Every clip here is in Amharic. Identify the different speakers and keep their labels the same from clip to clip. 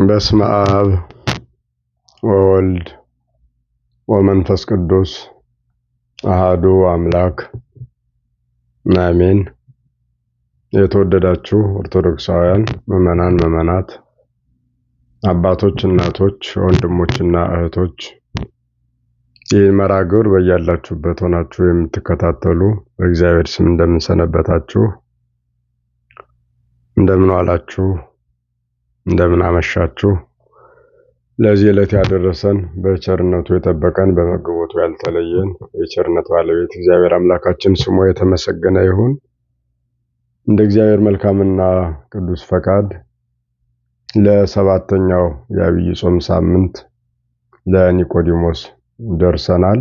Speaker 1: በስመ አብ ወወልድ ወመንፈስ ቅዱስ አሃዱ አምላክ አሜን። የተወደዳችሁ ኦርቶዶክሳውያን ምዕመናን፣ ምዕመናት፣ አባቶች፣ እናቶች፣ ወንድሞችና እህቶች ይህ መርሐ ግብር በያላችሁበት ሆናችሁ የምትከታተሉ በእግዚአብሔር ስም እንደምንሰነበታችሁ፣ እንደምን ዋላችሁ፣ እንደምን አመሻችሁ። ለዚህ ዕለት ያደረሰን በቸርነቱ የጠበቀን በመግቦቱ ያልተለየን የቸርነት ባለቤት እግዚአብሔር አምላካችን ስሙ የተመሰገነ ይሁን። እንደ እግዚአብሔር መልካምና ቅዱስ ፈቃድ ለሰባተኛው የዐቢይ ጾም ሳምንት ለኒቆዲሞስ ደርሰናል።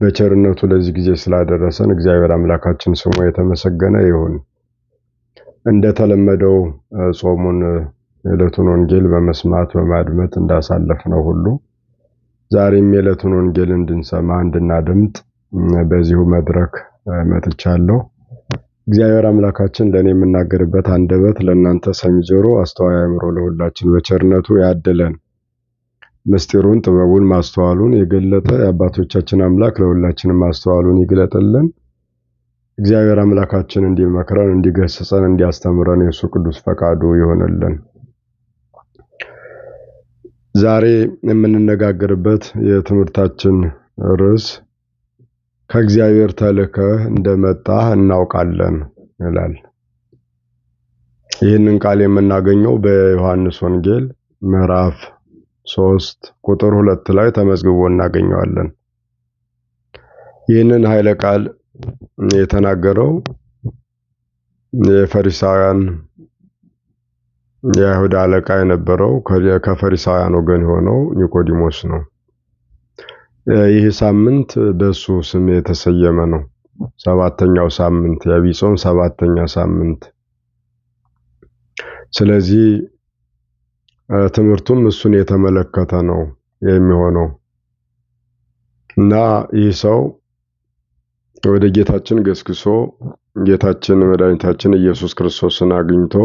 Speaker 1: በቸርነቱ ለዚህ ጊዜ ስላደረሰን እግዚአብሔር አምላካችን ስሙ የተመሰገነ ይሁን። እንደተለመደው ጾሙን የዕለቱን ወንጌል በመስማት በማድመጥ እንዳሳለፍነው ሁሉ ዛሬም የዕለቱን ወንጌል እንድንሰማ እንድናደምጥ በዚሁ መድረክ መጥቻለሁ። እግዚአብሔር አምላካችን ለእኔ የምናገርበት አንደበት፣ ለእናንተ ሰሚ ጆሮ፣ አስተዋይ አእምሮ ለሁላችን በቸርነቱ ያድለን። ምስጢሩን ጥበቡን ማስተዋሉን የገለጠ የአባቶቻችን አምላክ ለሁላችንም ማስተዋሉን ይግለጥልን። እግዚአብሔር አምላካችን እንዲመክረን፣ እንዲገስጸን፣ እንዲያስተምረን የእሱ ቅዱስ ፈቃዱ ይሆንልን። ዛሬ የምንነጋገርበት የትምህርታችን ርዕስ ከእግዚአብሔር ተልከህ እንደመጣህ እናውቃለን ይላል። ይህንን ቃል የምናገኘው በዮሐንስ ወንጌል ምዕራፍ 3 ቁጥር 2 ላይ ተመዝግቦ እናገኘዋለን። ይህንን ኃይለ ቃል የተናገረው የፈሪሳውያን የአይሁድ አለቃ የነበረው ከፈሪሳውያን ወገን የሆነው ኒቆዲሞስ ነው። ይህ ሳምንት በሱ ስም የተሰየመ ነው። ሰባተኛው ሳምንት የዐቢይ ጾም ሰባተኛ ሳምንት። ስለዚህ ትምህርቱም እሱን የተመለከተ ነው የሚሆነው እና ይህ ሰው ወደ ጌታችን ገስግሶ ጌታችን መድኃኒታችን ኢየሱስ ክርስቶስን አግኝቶ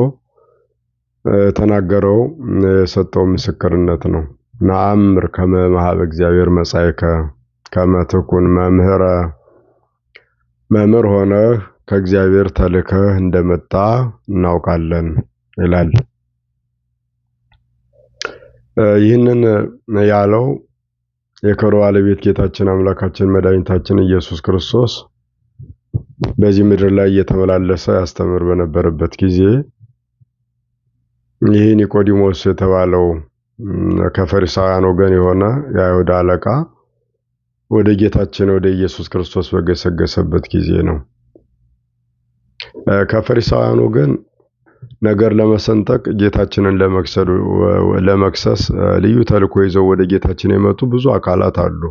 Speaker 1: ተናገረው የሰጠው ምስክርነት ነው። ነአምር ከመ እምኀበ እግዚአብሔር መጻእከ ከመ ትኩን መምህር ሆነህ ከእግዚአብሔር ተልከህ እንደመጣ እናውቃለን ይላል። ይህንን ያለው የክብር ባለቤት ጌታችን አምላካችን መድኃኒታችን ኢየሱስ ክርስቶስ በዚህ ምድር ላይ እየተመላለሰ ያስተምር በነበረበት ጊዜ ይህ ኒቆዲሞስ የተባለው ከፈሪሳውያን ወገን የሆነ የአይሁድ አለቃ ወደ ጌታችን ወደ ኢየሱስ ክርስቶስ በገሰገሰበት ጊዜ ነው። ከፈሪሳውያን ወገን ነገር ለመሰንጠቅ ጌታችንን ለመክሰስ ልዩ ተልእኮ ይዘው ወደ ጌታችን የመጡ ብዙ አካላት አሉ።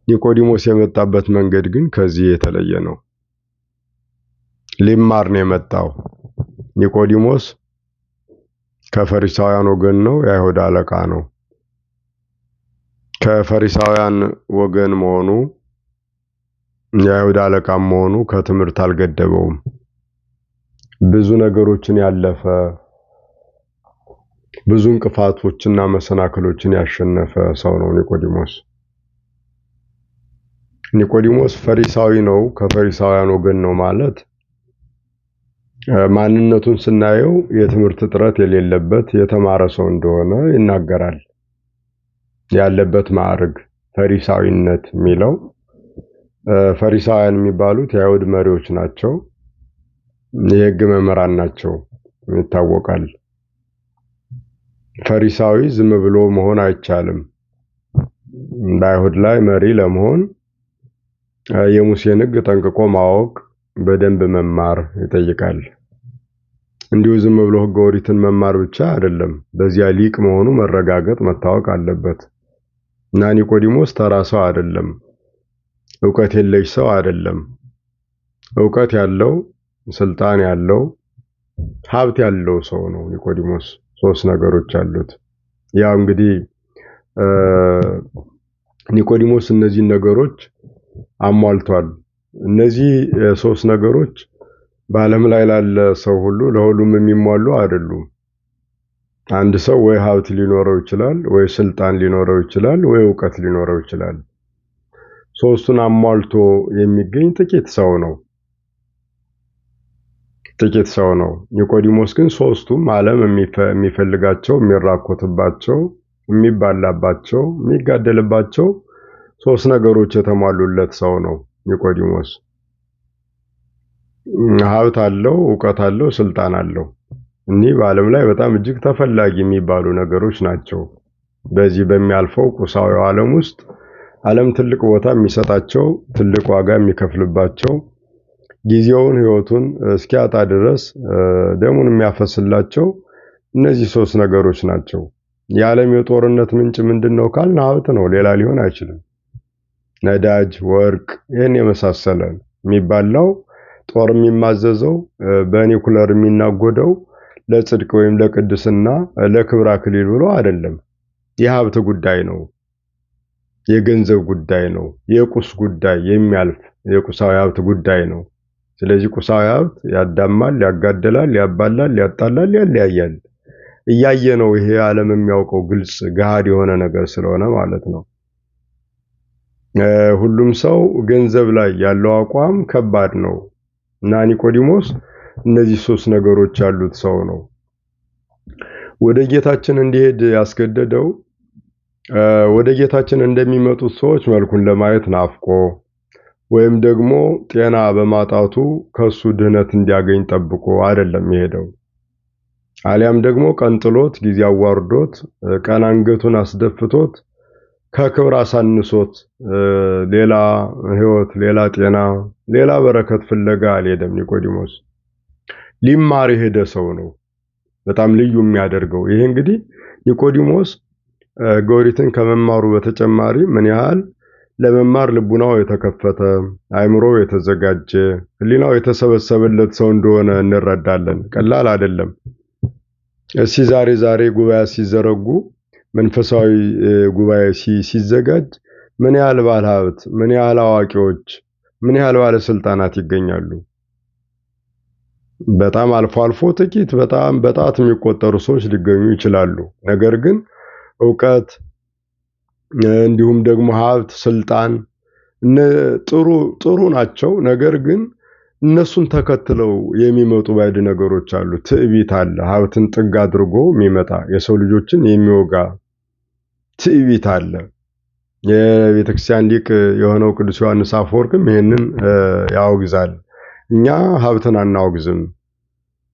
Speaker 1: ኒቆዲሞስ የመጣበት መንገድ ግን ከዚህ የተለየ ነው። ሊማር ነው የመጣው። ኒቆዲሞስ ከፈሪሳውያን ወገን ነው፣ የአይሁድ አለቃ ነው። ከፈሪሳውያን ወገን መሆኑ የአይሁድ አለቃም መሆኑ ከትምህርት አልገደበውም። ብዙ ነገሮችን ያለፈ ብዙ እንቅፋቶችና መሰናክሎችን ያሸነፈ ሰው ነው ኒቆዲሞስ። ኒቆዲሞስ ፈሪሳዊ ነው፣ ከፈሪሳውያን ወገን ነው ማለት ማንነቱን ስናየው የትምህርት እጥረት የሌለበት የተማረ ሰው እንደሆነ ይናገራል። ያለበት ማዕረግ ፈሪሳዊነት የሚለው ፈሪሳውያን የሚባሉት የአይሁድ መሪዎች ናቸው። የሕግ መምህራን ናቸው ይታወቃል። ፈሪሳዊ ዝም ብሎ መሆን አይቻልም። በአይሁድ ላይ መሪ ለመሆን የሙሴን ሕግ ጠንቅቆ ማወቅ በደንብ መማር ይጠይቃል። እንዲሁ ዝም ብሎ ሕገ ኦሪትን መማር ብቻ አይደለም፣ በዚያ ሊቅ መሆኑ መረጋገጥ መታወቅ አለበት እና ኒቆዲሞስ ተራ ሰው አይደለም፣ ዕውቀት የለሽ ሰው አይደለም። ዕውቀት ያለው፣ ስልጣን ያለው፣ ሀብት ያለው ሰው ነው ኒቆዲሞስ። ሶስት ነገሮች አሉት። ያው እንግዲህ ኒቆዲሞስ እነዚህን ነገሮች አሟልቷል። እነዚህ ሶስት ነገሮች በዓለም ላይ ላለ ሰው ሁሉ ለሁሉም የሚሟሉ አይደሉም። አንድ ሰው ወይ ሀብት ሊኖረው ይችላል፣ ወይ ስልጣን ሊኖረው ይችላል፣ ወይ እውቀት ሊኖረው ይችላል። ሶስቱን አሟልቶ የሚገኝ ጥቂት ሰው ነው። ጥቂት ሰው ነው። ኒቆዲሞስ ግን ሶስቱም ዓለም የሚፈልጋቸው፣ የሚራኮትባቸው፣ የሚባላባቸው፣ የሚጋደልባቸው ሶስት ነገሮች የተሟሉለት ሰው ነው ኒቆዲሞስ። ሀብት አለው፣ እውቀት አለው፣ ስልጣን አለው። እኒህ በዓለም ላይ በጣም እጅግ ተፈላጊ የሚባሉ ነገሮች ናቸው። በዚህ በሚያልፈው ቁሳዊው ዓለም ውስጥ ዓለም ትልቅ ቦታ የሚሰጣቸው፣ ትልቅ ዋጋ የሚከፍልባቸው፣ ጊዜውን ሕይወቱን እስኪያጣ ድረስ ደሙን የሚያፈስላቸው እነዚህ ሶስት ነገሮች ናቸው። የዓለም የጦርነት ምንጭ ምንድነው ካልን ሀብት ነው፣ ሌላ ሊሆን አይችልም። ነዳጅ፣ ወርቅ፣ ይህን የመሳሰለ የሚባላው ጦር የሚማዘዘው በኒኩለር የሚናጎደው ለጽድቅ ወይም ለቅድስና ለክብር አክሊል ብሎ አይደለም። የሀብት ጉዳይ ነው፣ የገንዘብ ጉዳይ ነው፣ የቁስ ጉዳይ የሚያልፍ የቁሳዊ ሀብት ጉዳይ ነው። ስለዚህ ቁሳዊ ሀብት ያዳማል፣ ያጋደላል፣ ያባላል፣ ያጣላል፣ ያለያያል። እያየ ነው ይሄ ዓለም የሚያውቀው ግልጽ ገሃድ የሆነ ነገር ስለሆነ ማለት ነው። ሁሉም ሰው ገንዘብ ላይ ያለው አቋም ከባድ ነው እና ኒቆዲሞስ እነዚህ ሶስት ነገሮች ያሉት ሰው ነው። ወደ ጌታችን እንዲሄድ ያስገደደው ወደ ጌታችን እንደሚመጡት ሰዎች መልኩን ለማየት ናፍቆ ወይም ደግሞ ጤና በማጣቱ ከሱ ድህነት እንዲያገኝ ጠብቆ አይደለም የሄደው። አሊያም ደግሞ ቀንጥሎት ጊዜ አዋርዶት ቀን አንገቱን አስደፍቶት ከክብር አሳንሶት ሌላ ሕይወት፣ ሌላ ጤና፣ ሌላ በረከት ፍለጋ አልሄደም። ኒቆዲሞስ ሊማር የሄደ ሰው ነው። በጣም ልዩ የሚያደርገው ይሄ እንግዲህ ኒቆዲሞስ ኦሪትን ከመማሩ በተጨማሪ ምን ያህል ለመማር ልቡናው የተከፈተ፣ አእምሮው የተዘጋጀ፣ ሕሊናው የተሰበሰበለት ሰው እንደሆነ እንረዳለን። ቀላል አይደለም። እስቲ ዛሬ ጉባኤ ሲዘረጉ መንፈሳዊ ጉባኤ ሲዘጋጅ ምን ያህል ባለ ሀብት፣ ምን ያህል አዋቂዎች፣ ምን ያህል ባለስልጣናት ይገኛሉ? በጣም አልፎ አልፎ ጥቂት በጣም በጣት የሚቆጠሩ ሰዎች ሊገኙ ይችላሉ። ነገር ግን እውቀት እንዲሁም ደግሞ ሀብት፣ ስልጣን ጥሩ ናቸው። ነገር ግን እነሱን ተከትለው የሚመጡ ባዕድ ነገሮች አሉ። ትዕቢት አለ። ሀብትን ጥግ አድርጎ የሚመጣ የሰው ልጆችን የሚወጋ ትዕቢት አለ። የቤተክርስቲያን ሊቅ የሆነው ቅዱስ ዮሐንስ አፈወርቅም ይህንን ያወግዛል። እኛ ሀብትን አናወግዝም፣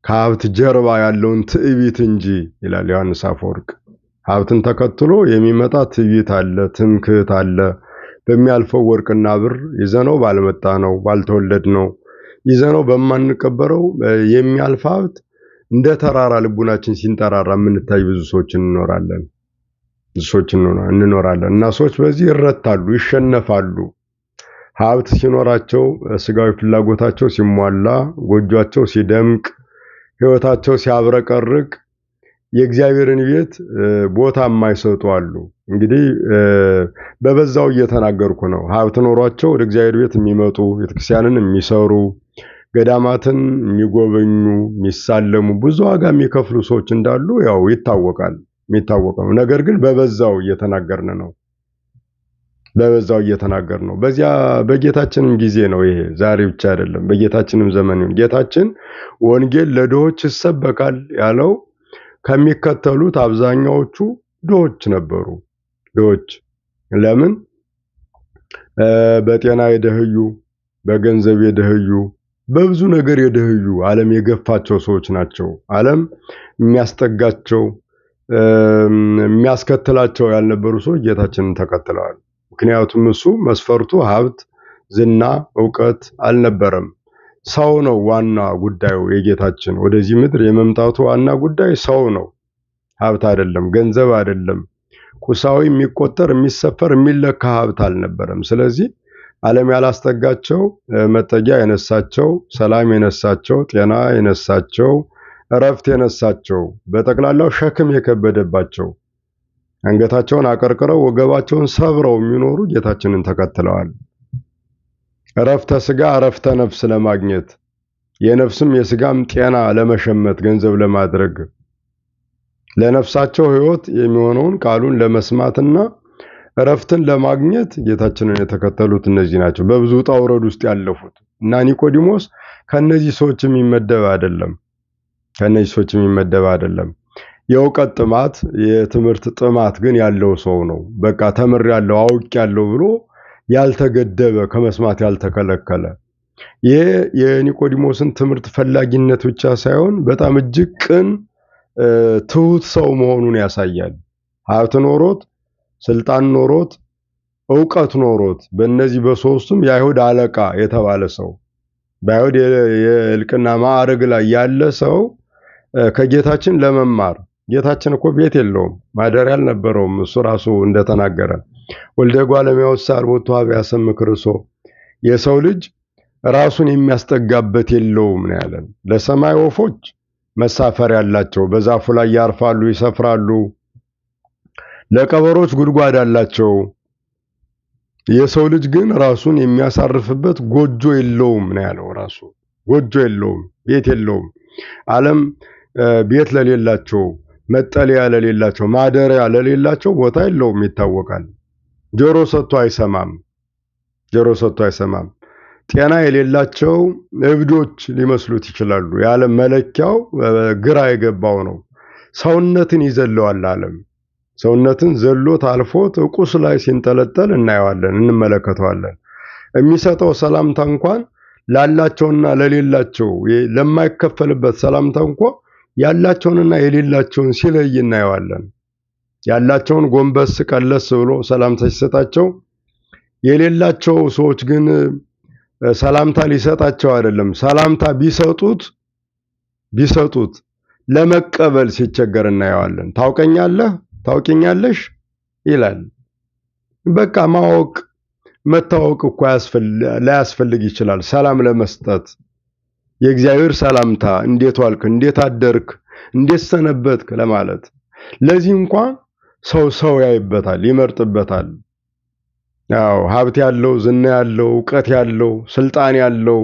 Speaker 1: ከሀብት ጀርባ ያለውን ትዕቢት እንጂ ይላል ዮሐንስ አፈወርቅ። ሀብትን ተከትሎ የሚመጣ ትዕቢት አለ፣ ትምክህት አለ። በሚያልፈው ወርቅና ብር ይዘነው ባልመጣ ነው ባልተወለድ ነው ይዘነው በማንቀበረው የሚያልፍ ሀብት እንደ ተራራ ልቡናችን ሲንጠራራ የምንታይ ብዙ ሰዎች እንኖራለን። እና ሰዎች በዚህ ይረታሉ፣ ይሸነፋሉ። ሀብት ሲኖራቸው፣ ስጋዊ ፍላጎታቸው ሲሟላ፣ ጎጇቸው ሲደምቅ፣ ሕይወታቸው ሲያብረቀርቅ የእግዚአብሔርን ቤት ቦታ የማይሰጡ አሉ። እንግዲህ በበዛው እየተናገርኩ ነው። ሀብት ኖሯቸው ወደ እግዚአብሔር ቤት የሚመጡ ቤተክርስቲያንን የሚሰሩ ገዳማትን የሚጎበኙ የሚሳለሙ ብዙ ዋጋ የሚከፍሉ ሰዎች እንዳሉ ያው ይታወቃል፣ የሚታወቀው ነው። ነገር ግን በበዛው እየተናገርን ነው። በዚያ በጌታችንም ጊዜ ነው ይሄ፣ ዛሬ ብቻ አይደለም። በጌታችንም ዘመን ይሁን ጌታችን ወንጌል ለድሆች ይሰበካል ያለው ከሚከተሉት አብዛኛዎቹ ድሆች ነበሩ። ድሆች ለምን? በጤና የደህዩ፣ በገንዘብ የደህዩ፣ በብዙ ነገር የደህዩ ዓለም የገፋቸው ሰዎች ናቸው። ዓለም የሚያስጠጋቸው የሚያስከትላቸው ያልነበሩ ሰዎች ጌታችንን ተከትለዋል። ምክንያቱም እሱ መስፈርቱ ሀብት፣ ዝና፣ ዕውቀት አልነበረም። ሰው ነው ዋና ጉዳዩ። የጌታችን ወደዚህ ምድር የመምጣቱ ዋና ጉዳይ ሰው ነው፣ ሀብት አይደለም፣ ገንዘብ አይደለም። ቁሳዊ የሚቆጠር የሚሰፈር የሚለካ ሀብት አልነበረም። ስለዚህ ዓለም ያላስጠጋቸው፣ መጠጊያ የነሳቸው፣ ሰላም የነሳቸው፣ ጤና የነሳቸው፣ እረፍት የነሳቸው፣ በጠቅላላው ሸክም የከበደባቸው አንገታቸውን አቀርቅረው ወገባቸውን ሰብረው የሚኖሩ ጌታችንን ተከትለዋል። እረፍተ ስጋ እረፍተ ነፍስ ለማግኘት የነፍስም የስጋም ጤና ለመሸመት ገንዘብ ለማድረግ ለነፍሳቸው ሕይወት የሚሆነውን ቃሉን ለመስማትና እረፍትን ለማግኘት ጌታችንን የተከተሉት እነዚህ ናቸው። በብዙ ውጣ ውረድ ውስጥ ያለፉት እና ኒቆዲሞስ ከነዚህ ሰዎች የሚመደብ አይደለም። ከነዚህ ሰዎች የሚመደብ አይደለም። የእውቀት ጥማት፣ የትምህርት ጥማት ግን ያለው ሰው ነው። በቃ ተምሬያለሁ፣ አውቄያለሁ ብሎ ያልተገደበ ከመስማት ያልተከለከለ። ይሄ የኒቆዲሞስን ትምህርት ፈላጊነት ብቻ ሳይሆን በጣም እጅግ ቅን ትሁት ሰው መሆኑን ያሳያል። ሀብት ኖሮት፣ ስልጣን ኖሮት፣ እውቀት ኖሮት በእነዚህ በሶስቱም የአይሁድ አለቃ የተባለ ሰው በአይሁድ የእልቅና ማዕረግ ላይ ያለ ሰው ከጌታችን ለመማር ጌታችን እኮ ቤት የለውም፣ ማደሪያ አልነበረውም። እሱ ራሱ እንደተናገረ ወልደ እጓለ እመሕያው ሳርቦቱ ኀበ ያሰምዕ ክርስቶ፣ የሰው ልጅ ራሱን የሚያስጠጋበት የለውም ነው ያለን። ለሰማይ ወፎች መሳፈሪያ አላቸው፣ በዛፉ ላይ ያርፋሉ፣ ይሰፍራሉ። ለቀበሮች ጉድጓድ አላቸው። የሰው ልጅ ግን ራሱን የሚያሳርፍበት ጎጆ የለውም ነው ያለው። ራሱ ጎጆ የለውም፣ ቤት የለውም። ዓለም ቤት ለሌላቸው፣ መጠለያ ለሌላቸው፣ ማደሪያ ለሌላቸው ቦታ የለውም፣ ይታወቃል። ጆሮ ሰጥቶ አይሰማም፣ ጆሮ ሰጥቶ አይሰማም። ጤና የሌላቸው እብዶች ሊመስሉት ይችላሉ። የዓለም መለኪያው ግራ የገባው ነው። ሰውነትን ይዘለዋል ዓለም። ሰውነትን ዘሎት አልፎት ቁስ ላይ ሲንጠለጠል እናየዋለን፣ እንመለከተዋለን። የሚሰጠው ሰላምታ እንኳን ላላቸውና ለሌላቸው ለማይከፈልበት ሰላምታ እንኳን ያላቸውንና የሌላቸውን ሲለይ እናየዋለን። ያላቸውን ጎንበስ ቀለስ ብሎ ሰላምታ ሲሰጣቸው፣ የሌላቸው ሰዎች ግን ሰላምታ ሊሰጣቸው አይደለም፣ ሰላምታ ቢሰጡት ለመቀበል ሲቸገር እናየዋለን። ታውቀኛለህ፣ ታውቂኛለሽ ይላል። በቃ ማወቅ መታወቅ እኮ ላያስፈልግ ይችላል ሰላም ለመስጠት። የእግዚአብሔር ሰላምታ እንዴት ዋልክ፣ እንዴት አደርክ፣ እንዴት ሰነበትክ ለማለት ለዚህ እንኳን ሰው ያይበታል፣ ይመርጥበታል። ያው ሀብት ያለው፣ ዝና ያለው፣ ዕውቀት ያለው፣ ስልጣን ያለው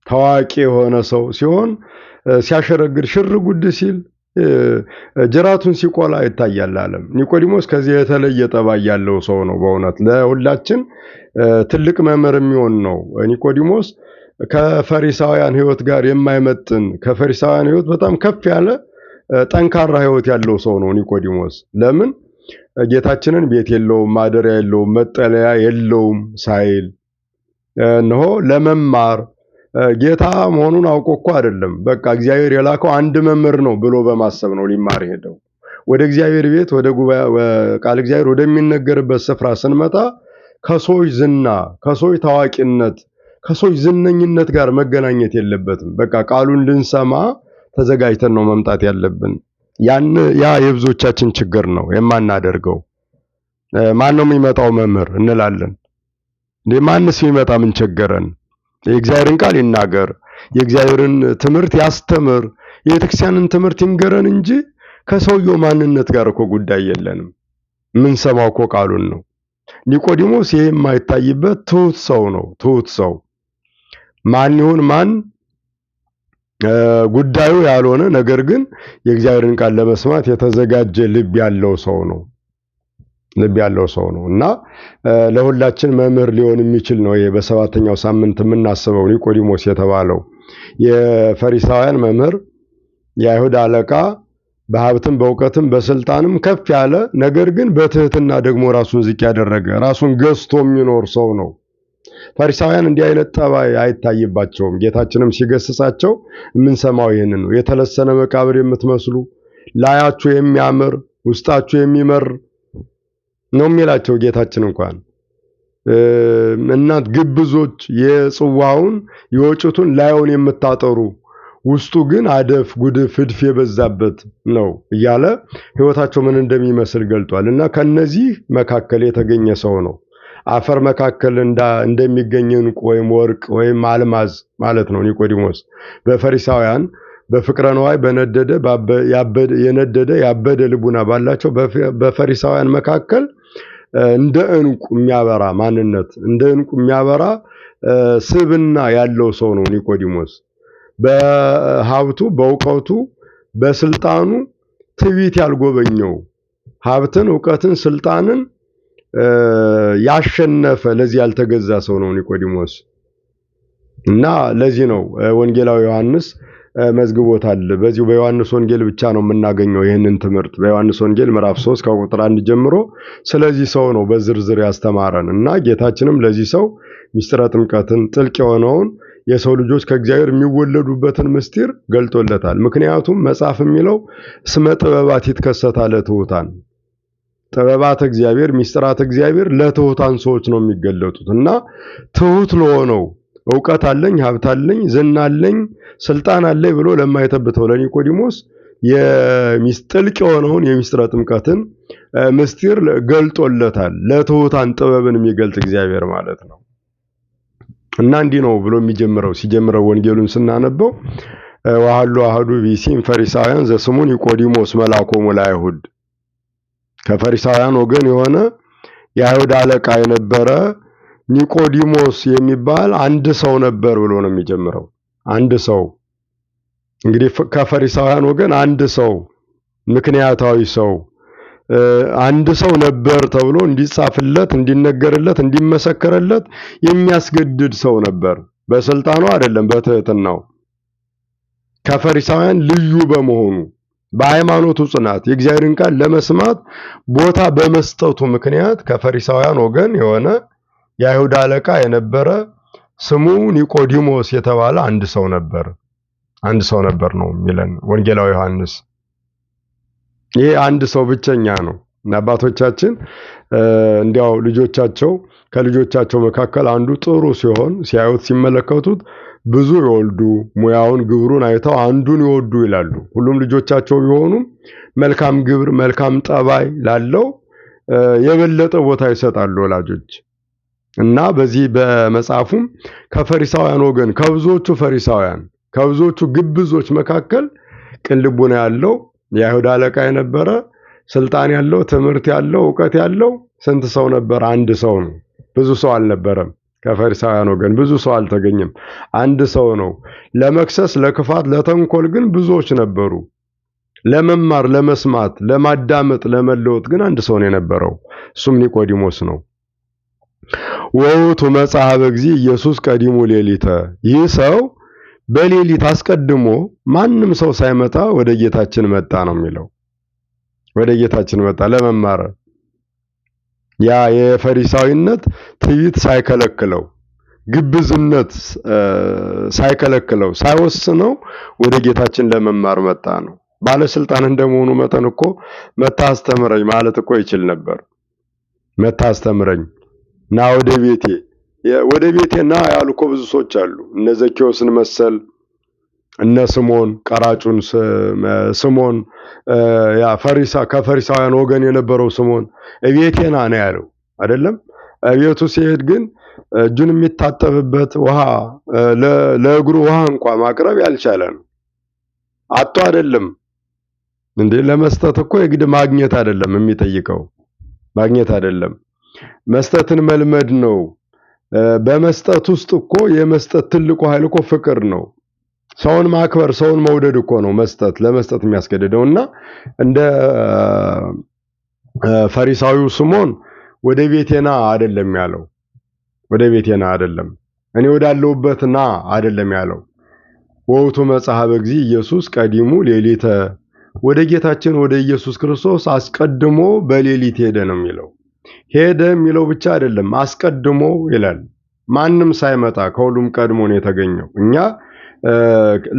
Speaker 1: ታዋቂ የሆነ ሰው ሲሆን ሲያሸረግድ ሽር ጉድ ሲል ጅራቱን ሲቆላ ይታያል ዓለም። ኒቆዲሞስ ከዚህ የተለየ ጠባይ ያለው ሰው ነው። በእውነት ለሁላችን ትልቅ መምህር የሚሆን ነው። ኒቆዲሞስ ከፈሪሳውያን ሕይወት ጋር የማይመጥን ከፈሪሳውያን ሕይወት በጣም ከፍ ያለ ጠንካራ ሕይወት ያለው ሰው ነው ኒቆዲሞስ። ለምን ጌታችንን ቤት የለውም፣ ማደሪያ የለውም፣ መጠለያ የለውም ሳይል እነሆ ለመማር ጌታ መሆኑን አውቆ እኮ አይደለም፣ በቃ እግዚአብሔር የላከው አንድ መምህር ነው ብሎ በማሰብ ነው ሊማር ሄደው። ወደ እግዚአብሔር ቤት ወደ ጉባኤ ቃል እግዚአብሔር ወደሚነገርበት ስፍራ ስንመጣ ከሰዎች ዝና፣ ከሰዎች ታዋቂነት፣ ከሰዎች ዝነኝነት ጋር መገናኘት የለበትም። በቃ ቃሉን ልንሰማ ተዘጋጅተን ነው መምጣት ያለብን። ያ የብዙዎቻችን ችግር ነው የማናደርገው። ማን ነው የሚመጣው መምህር እንላለን። ማንስ ቢመጣ ምን ቸገረን? የእግዚአብሔርን ቃል ይናገር፣ የእግዚአብሔርን ትምህርት ያስተምር፣ የቤተክርስቲያንን ትምህርት ይንገረን እንጂ ከሰውየው ማንነት ጋር እኮ ጉዳይ የለንም። የምንሰማው እኮ ቃሉን ነው። ኒቆዲሞስ ይሄ የማይታይበት ትሁት ሰው ነው። ትሁት ሰው ማን ይሁን ማን ጉዳዩ ያልሆነ ነገር ግን የእግዚአብሔርን ቃል ለመስማት የተዘጋጀ ልብ ያለው ሰው ነው። ልብ ያለው ሰው ነው እና ለሁላችን መምህር ሊሆን የሚችል ነው። ይሄ በሰባተኛው ሳምንት የምናስበው ኒቆዲሞስ የተባለው የፈሪሳውያን መምህር፣ የአይሁድ አለቃ፣ በሀብትም በእውቀትም በስልጣንም ከፍ ያለ ነገር ግን በትህትና ደግሞ ራሱን ዝቅ ያደረገ ራሱን ገዝቶ የሚኖር ሰው ነው። ፈሪሳውያን እንዲህ አይነት ጠባይ አይታይባቸውም። ጌታችንም ሲገስጻቸው የምንሰማው ይህንን ነው። የተለሰነ መቃብር የምትመስሉ ላያችሁ የሚያምር ውስጣችሁ የሚመር ነው የሚላቸው ጌታችን እንኳን እናንት ግብዞች የጽዋውን የወጭቱን ላዩን የምታጠሩ ውስጡ ግን አደፍ ጉድፍ እድፍ የበዛበት ነው እያለ ሕይወታቸው ምን እንደሚመስል ገልጧል። እና ከነዚህ መካከል የተገኘ ሰው ነው። አፈር መካከል እንደሚገኝ ዕንቁ ወይም ወርቅ ወይም አልማዝ ማለት ነው ኒቆዲሞስ። በፈሪሳውያን በፍቅረ ነዋይ የነደደ ያበደ ልቡና ባላቸው በፈሪሳውያን መካከል እንደ ዕንቁ የሚያበራ ማንነት፣ እንደ ዕንቁ የሚያበራ ስብዕና ያለው ሰው ነው ኒቆዲሞስ። በሀብቱ፣ በእውቀቱ፣ በስልጣኑ ትዕቢት ያልጎበኘው ሀብትን፣ ዕውቀትን፣ ስልጣንን ያሸነፈ ለዚህ ያልተገዛ ሰው ነው ኒቆዲሞስ። እና ለዚህ ነው ወንጌላዊ ዮሐንስ መዝግቦታል። በዚሁ በዮሐንስ ወንጌል ብቻ ነው የምናገኘው ይህንን ትምህርት። በዮሐንስ ወንጌል ምዕራፍ 3 ከቁጥር 1 ጀምሮ ስለዚህ ሰው ነው በዝርዝር ያስተማረን እና ጌታችንም ለዚህ ሰው ምስጢረ ጥምቀትን ጥልቅ የሆነውን የሰው ልጆች ከእግዚአብሔር የሚወለዱበትን ምስጢር ገልጦለታል። ምክንያቱም መጽሐፍ የሚለው ስመ ጥበባት ይትከሰታል ለትሑታን፣ ጥበባት እግዚአብሔር ምስጢራት እግዚአብሔር ለትሑታን ሰዎች ነው የሚገለጡት እና ትሑት ለሆነው ዕውቀት አለኝ፣ ሀብት አለኝ፣ ዝና አለኝ፣ ስልጣን አለኝ ብሎ ለማይተብተው ለኒቆዲሞስ ጥልቅ የሆነውን የምስጢረ ጥምቀትን ምስጢር ገልጦለታል። ለትሑታን ጥበብን የሚገልጥ እግዚአብሔር ማለት ነው። እና እንዲህ ነው ብሎ የሚጀምረው ሲጀምረው ወንጌሉን ስናነበው ወሀሎ አሐዱ ቢሲም ፈሪሳውያን ዘስሙ ኒቆዲሞስ መልአኮሙ ለአይሁድ፣ ከፈሪሳውያን ወገን የሆነ የአይሁድ አለቃ የነበረ ኒቆዲሞስ የሚባል አንድ ሰው ነበር ብሎ ነው የሚጀምረው። አንድ ሰው እንግዲህ ከፈሪሳውያን ወገን አንድ ሰው፣ ምክንያታዊ ሰው፣ አንድ ሰው ነበር ተብሎ እንዲጻፍለት፣ እንዲነገርለት፣ እንዲመሰከርለት የሚያስገድድ ሰው ነበር። በስልጣኑ አይደለም፣ በትህትናው ከፈሪሳውያን ልዩ በመሆኑ በሃይማኖቱ ጽናት የእግዚአብሔርን ቃል ለመስማት ቦታ በመስጠቱ ምክንያት ከፈሪሳውያን ወገን የሆነ የአይሁድ አለቃ የነበረ ስሙ ኒቆዲሞስ የተባለ አንድ ሰው ነበር። አንድ ሰው ነበር ነው የሚለን ወንጌላዊ ዮሐንስ። ይሄ አንድ ሰው ብቸኛ ነው። አባቶቻችን እንዲያው ከልጆቻቸው መካከል አንዱ ጥሩ ሲሆን ሲያዩት ሲመለከቱት ብዙ ይወልዱ፣ ሙያውን ግብሩን አይተው አንዱን ይወዱ ይላሉ። ሁሉም ልጆቻቸው ቢሆኑም መልካም ግብር መልካም ጠባይ ላለው የበለጠ ቦታ ይሰጣሉ ወላጆች። እና በዚህ በመጽሐፉም ከፈሪሳውያን ወገን ከብዙዎቹ ግብዞች መካከል ቅን ልቡና ያለው የአይሁድ አለቃ የነበረ ስልጣን ያለው ትምህርት ያለው ዕውቀት ያለው ስንት ሰው ነበር? አንድ ሰው ነው። ብዙ ሰው አልነበረም። ከፈሪሳውያን ወገን ብዙ ሰው አልተገኘም። አንድ ሰው ነው። ለመክሰስ፣ ለክፋት፣ ለተንኮል ግን ብዙዎች ነበሩ። ለመማር፣ ለመስማት፣ ለማዳመጥ፣ ለመለወጥ ግን አንድ ሰው ነው የነበረው። እሱም ኒቆዲሞስ ነው። ወውቱ መጽሐፈ እግዚእ ኢየሱስ ቀዲሙ ሌሊተ፣ ይህ ሰው በሌሊት አስቀድሞ ማንም ሰው ሳይመጣ ወደ ጌታችን መጣ ነው የሚለው። ወደ ጌታችን መጣ ለመማር። ያ የፈሪሳዊነት ትዕቢት ሳይከለክለው፣ ግብዝነት ሳይከለክለው፣ ሳይወስነው ወደ ጌታችን ለመማር መጣ ነው። ባለስልጣን እንደመሆኑ መጠን እኮ መታ አስተምረኝ ማለት እኮ ይችል ነበር። መታ አስተምረኝ፣ ና ወደ ቤቴ ና ያሉ እኮ ብዙ ሰዎች አሉ። እነ ዘኬዎስን መሰል፣ እነ ስምዖን ቀራጩን ስምዖን፣ ከፈሪሳውያን ወገን የነበረው ስምዖን እቤቴ ና ነው ያለው አይደለም። እቤቱ ሲሄድ ግን እጁን የሚታጠብበት ውሃ ለእግሩ ውሃ እንኳን ማቅረብ ያልቻለ ነው። አጥቶ አይደለም እንዴ? ለመስጠት እኮ የግድ ማግኘት አይደለም የሚጠይቀው፣ ማግኘት አይደለም መስጠትን መልመድ ነው። በመስጠት ውስጥ እኮ የመስጠት ትልቁ ኃይል እኮ ፍቅር ነው። ሰውን ማክበር፣ ሰውን መውደድ እኮ ነው መስጠት ለመስጠት የሚያስገድደውና እንደ ፈሪሳዊው ስምዖን ወደ ቤቴና አይደለም ያለው። ወደ ቤቴና አይደለም፣ እኔ ወዳለሁበት ና አይደለም ያለው። ወውቱ መጽሐፈ እግዚእ ኢየሱስ ቀዲሙ ሌሊተ፣ ወደ ጌታችን ወደ ኢየሱስ ክርስቶስ አስቀድሞ በሌሊት ሄደ ነው የሚለው። ሄደ የሚለው ብቻ አይደለም፣ አስቀድሞ ይላል። ማንም ሳይመጣ ከሁሉም ቀድሞ ነው የተገኘው። እኛ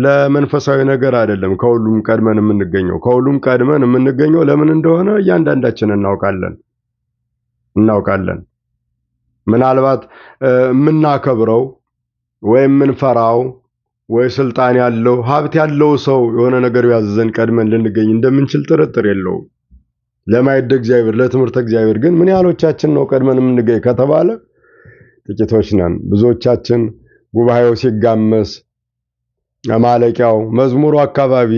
Speaker 1: ለመንፈሳዊ ነገር አይደለም ከሁሉም ቀድመን የምንገኘው። ከሁሉም ቀድመን የምንገኘው ለምን እንደሆነ እያንዳንዳችን እናውቃለን። ምናልባት የምናከብረው ወይም የምንፈራው ወይ ስልጣን ያለው ሀብት ያለው ሰው የሆነ ነገር ያዘዘን ቀድመን ልንገኝ እንደምንችል ጥርጥር የለውም። ለማይደ እግዚአብሔር ለትምህርት እግዚአብሔር ግን ምን ያህሎቻችን ነው ቀድመን የምንገኝ ከተባለ ጥቂቶች ነን። ብዙዎቻችን ጉባኤው ሲጋመስ ማለቂያው መዝሙሩ አካባቢ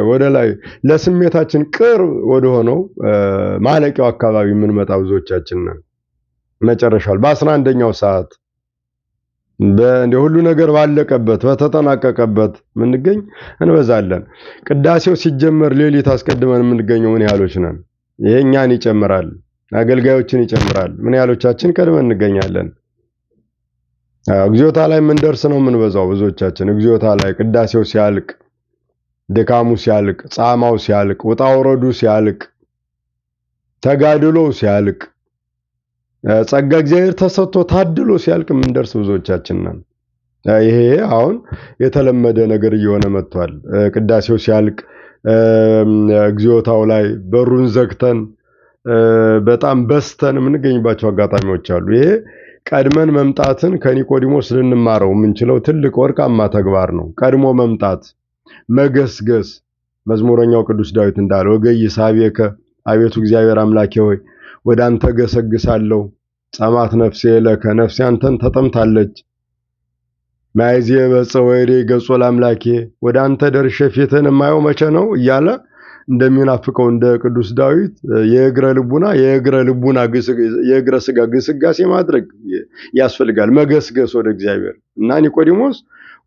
Speaker 1: ወደ ላይ ለስሜታችን ቅርብ ወደ ሆነው ማለቂያው አካባቢ የምንመጣ ብዙዎቻችን ነን። መጨረሻው በ11ኛው ሰዓት እንደ ሁሉ ነገር ባለቀበት በተጠናቀቀበት ምንገኝ እንበዛለን። ቅዳሴው ሲጀመር ሌሊት አስቀድመን የምንገኘው ምን ያህሎች ነን? ይሄ እኛን ይጨምራል፣ አገልጋዮችን ይጨምራል። ምን ያህሎቻችን ቀድመን እንገኛለን? እግዚኦታ ላይ የምንደርስ ነው የምንበዛው ብዙዎቻችን። እግዚኦታ ላይ ቅዳሴው ሲያልቅ፣ ድካሙ ሲያልቅ፣ ጻማው ሲያልቅ፣ ውጣ ውረዱ ሲያልቅ፣ ተጋድሎ ሲያልቅ፣ ጸጋ እግዚአብሔር ተሰጥቶ ታድሎ ሲያልቅ የምንደርስ ብዙዎቻችን ነን። ይሄ አሁን የተለመደ ነገር እየሆነ መጥቷል። ቅዳሴው ሲያልቅ እግዚኦታው ላይ በሩን ዘግተን በጣም በስተን የምንገኝባቸው አጋጣሚዎች አሉ። ይሄ ቀድመን መምጣትን ከኒቆዲሞስ ልንማረው የምንችለው ትልቅ ወርቃማ ተግባር ነው። ቀድሞ መምጣት፣ መገስገስ። መዝሙረኛው ቅዱስ ዳዊት እንዳለው ወገይሳቤከ አቤቱ እግዚአብሔር አምላኬ ሆይ ወደ አንተ ገሰግሳለሁ። ጸማት ነፍሴ ለከ፣ ነፍሴ አንተን ተጠምታለች። ማይዜ በፀወይሬ ገጾ ለአምላኬ፣ ወደ አንተ ደርሼ ፊትህን የማየው መቼ ነው እያለ እንደሚናፍቀው እንደ ቅዱስ ዳዊት የእግረ ስጋ ግስጋሴ ማድረግ ያስፈልጋል። መገስገስ ወደ እግዚአብሔር እና ኒቆዲሞስ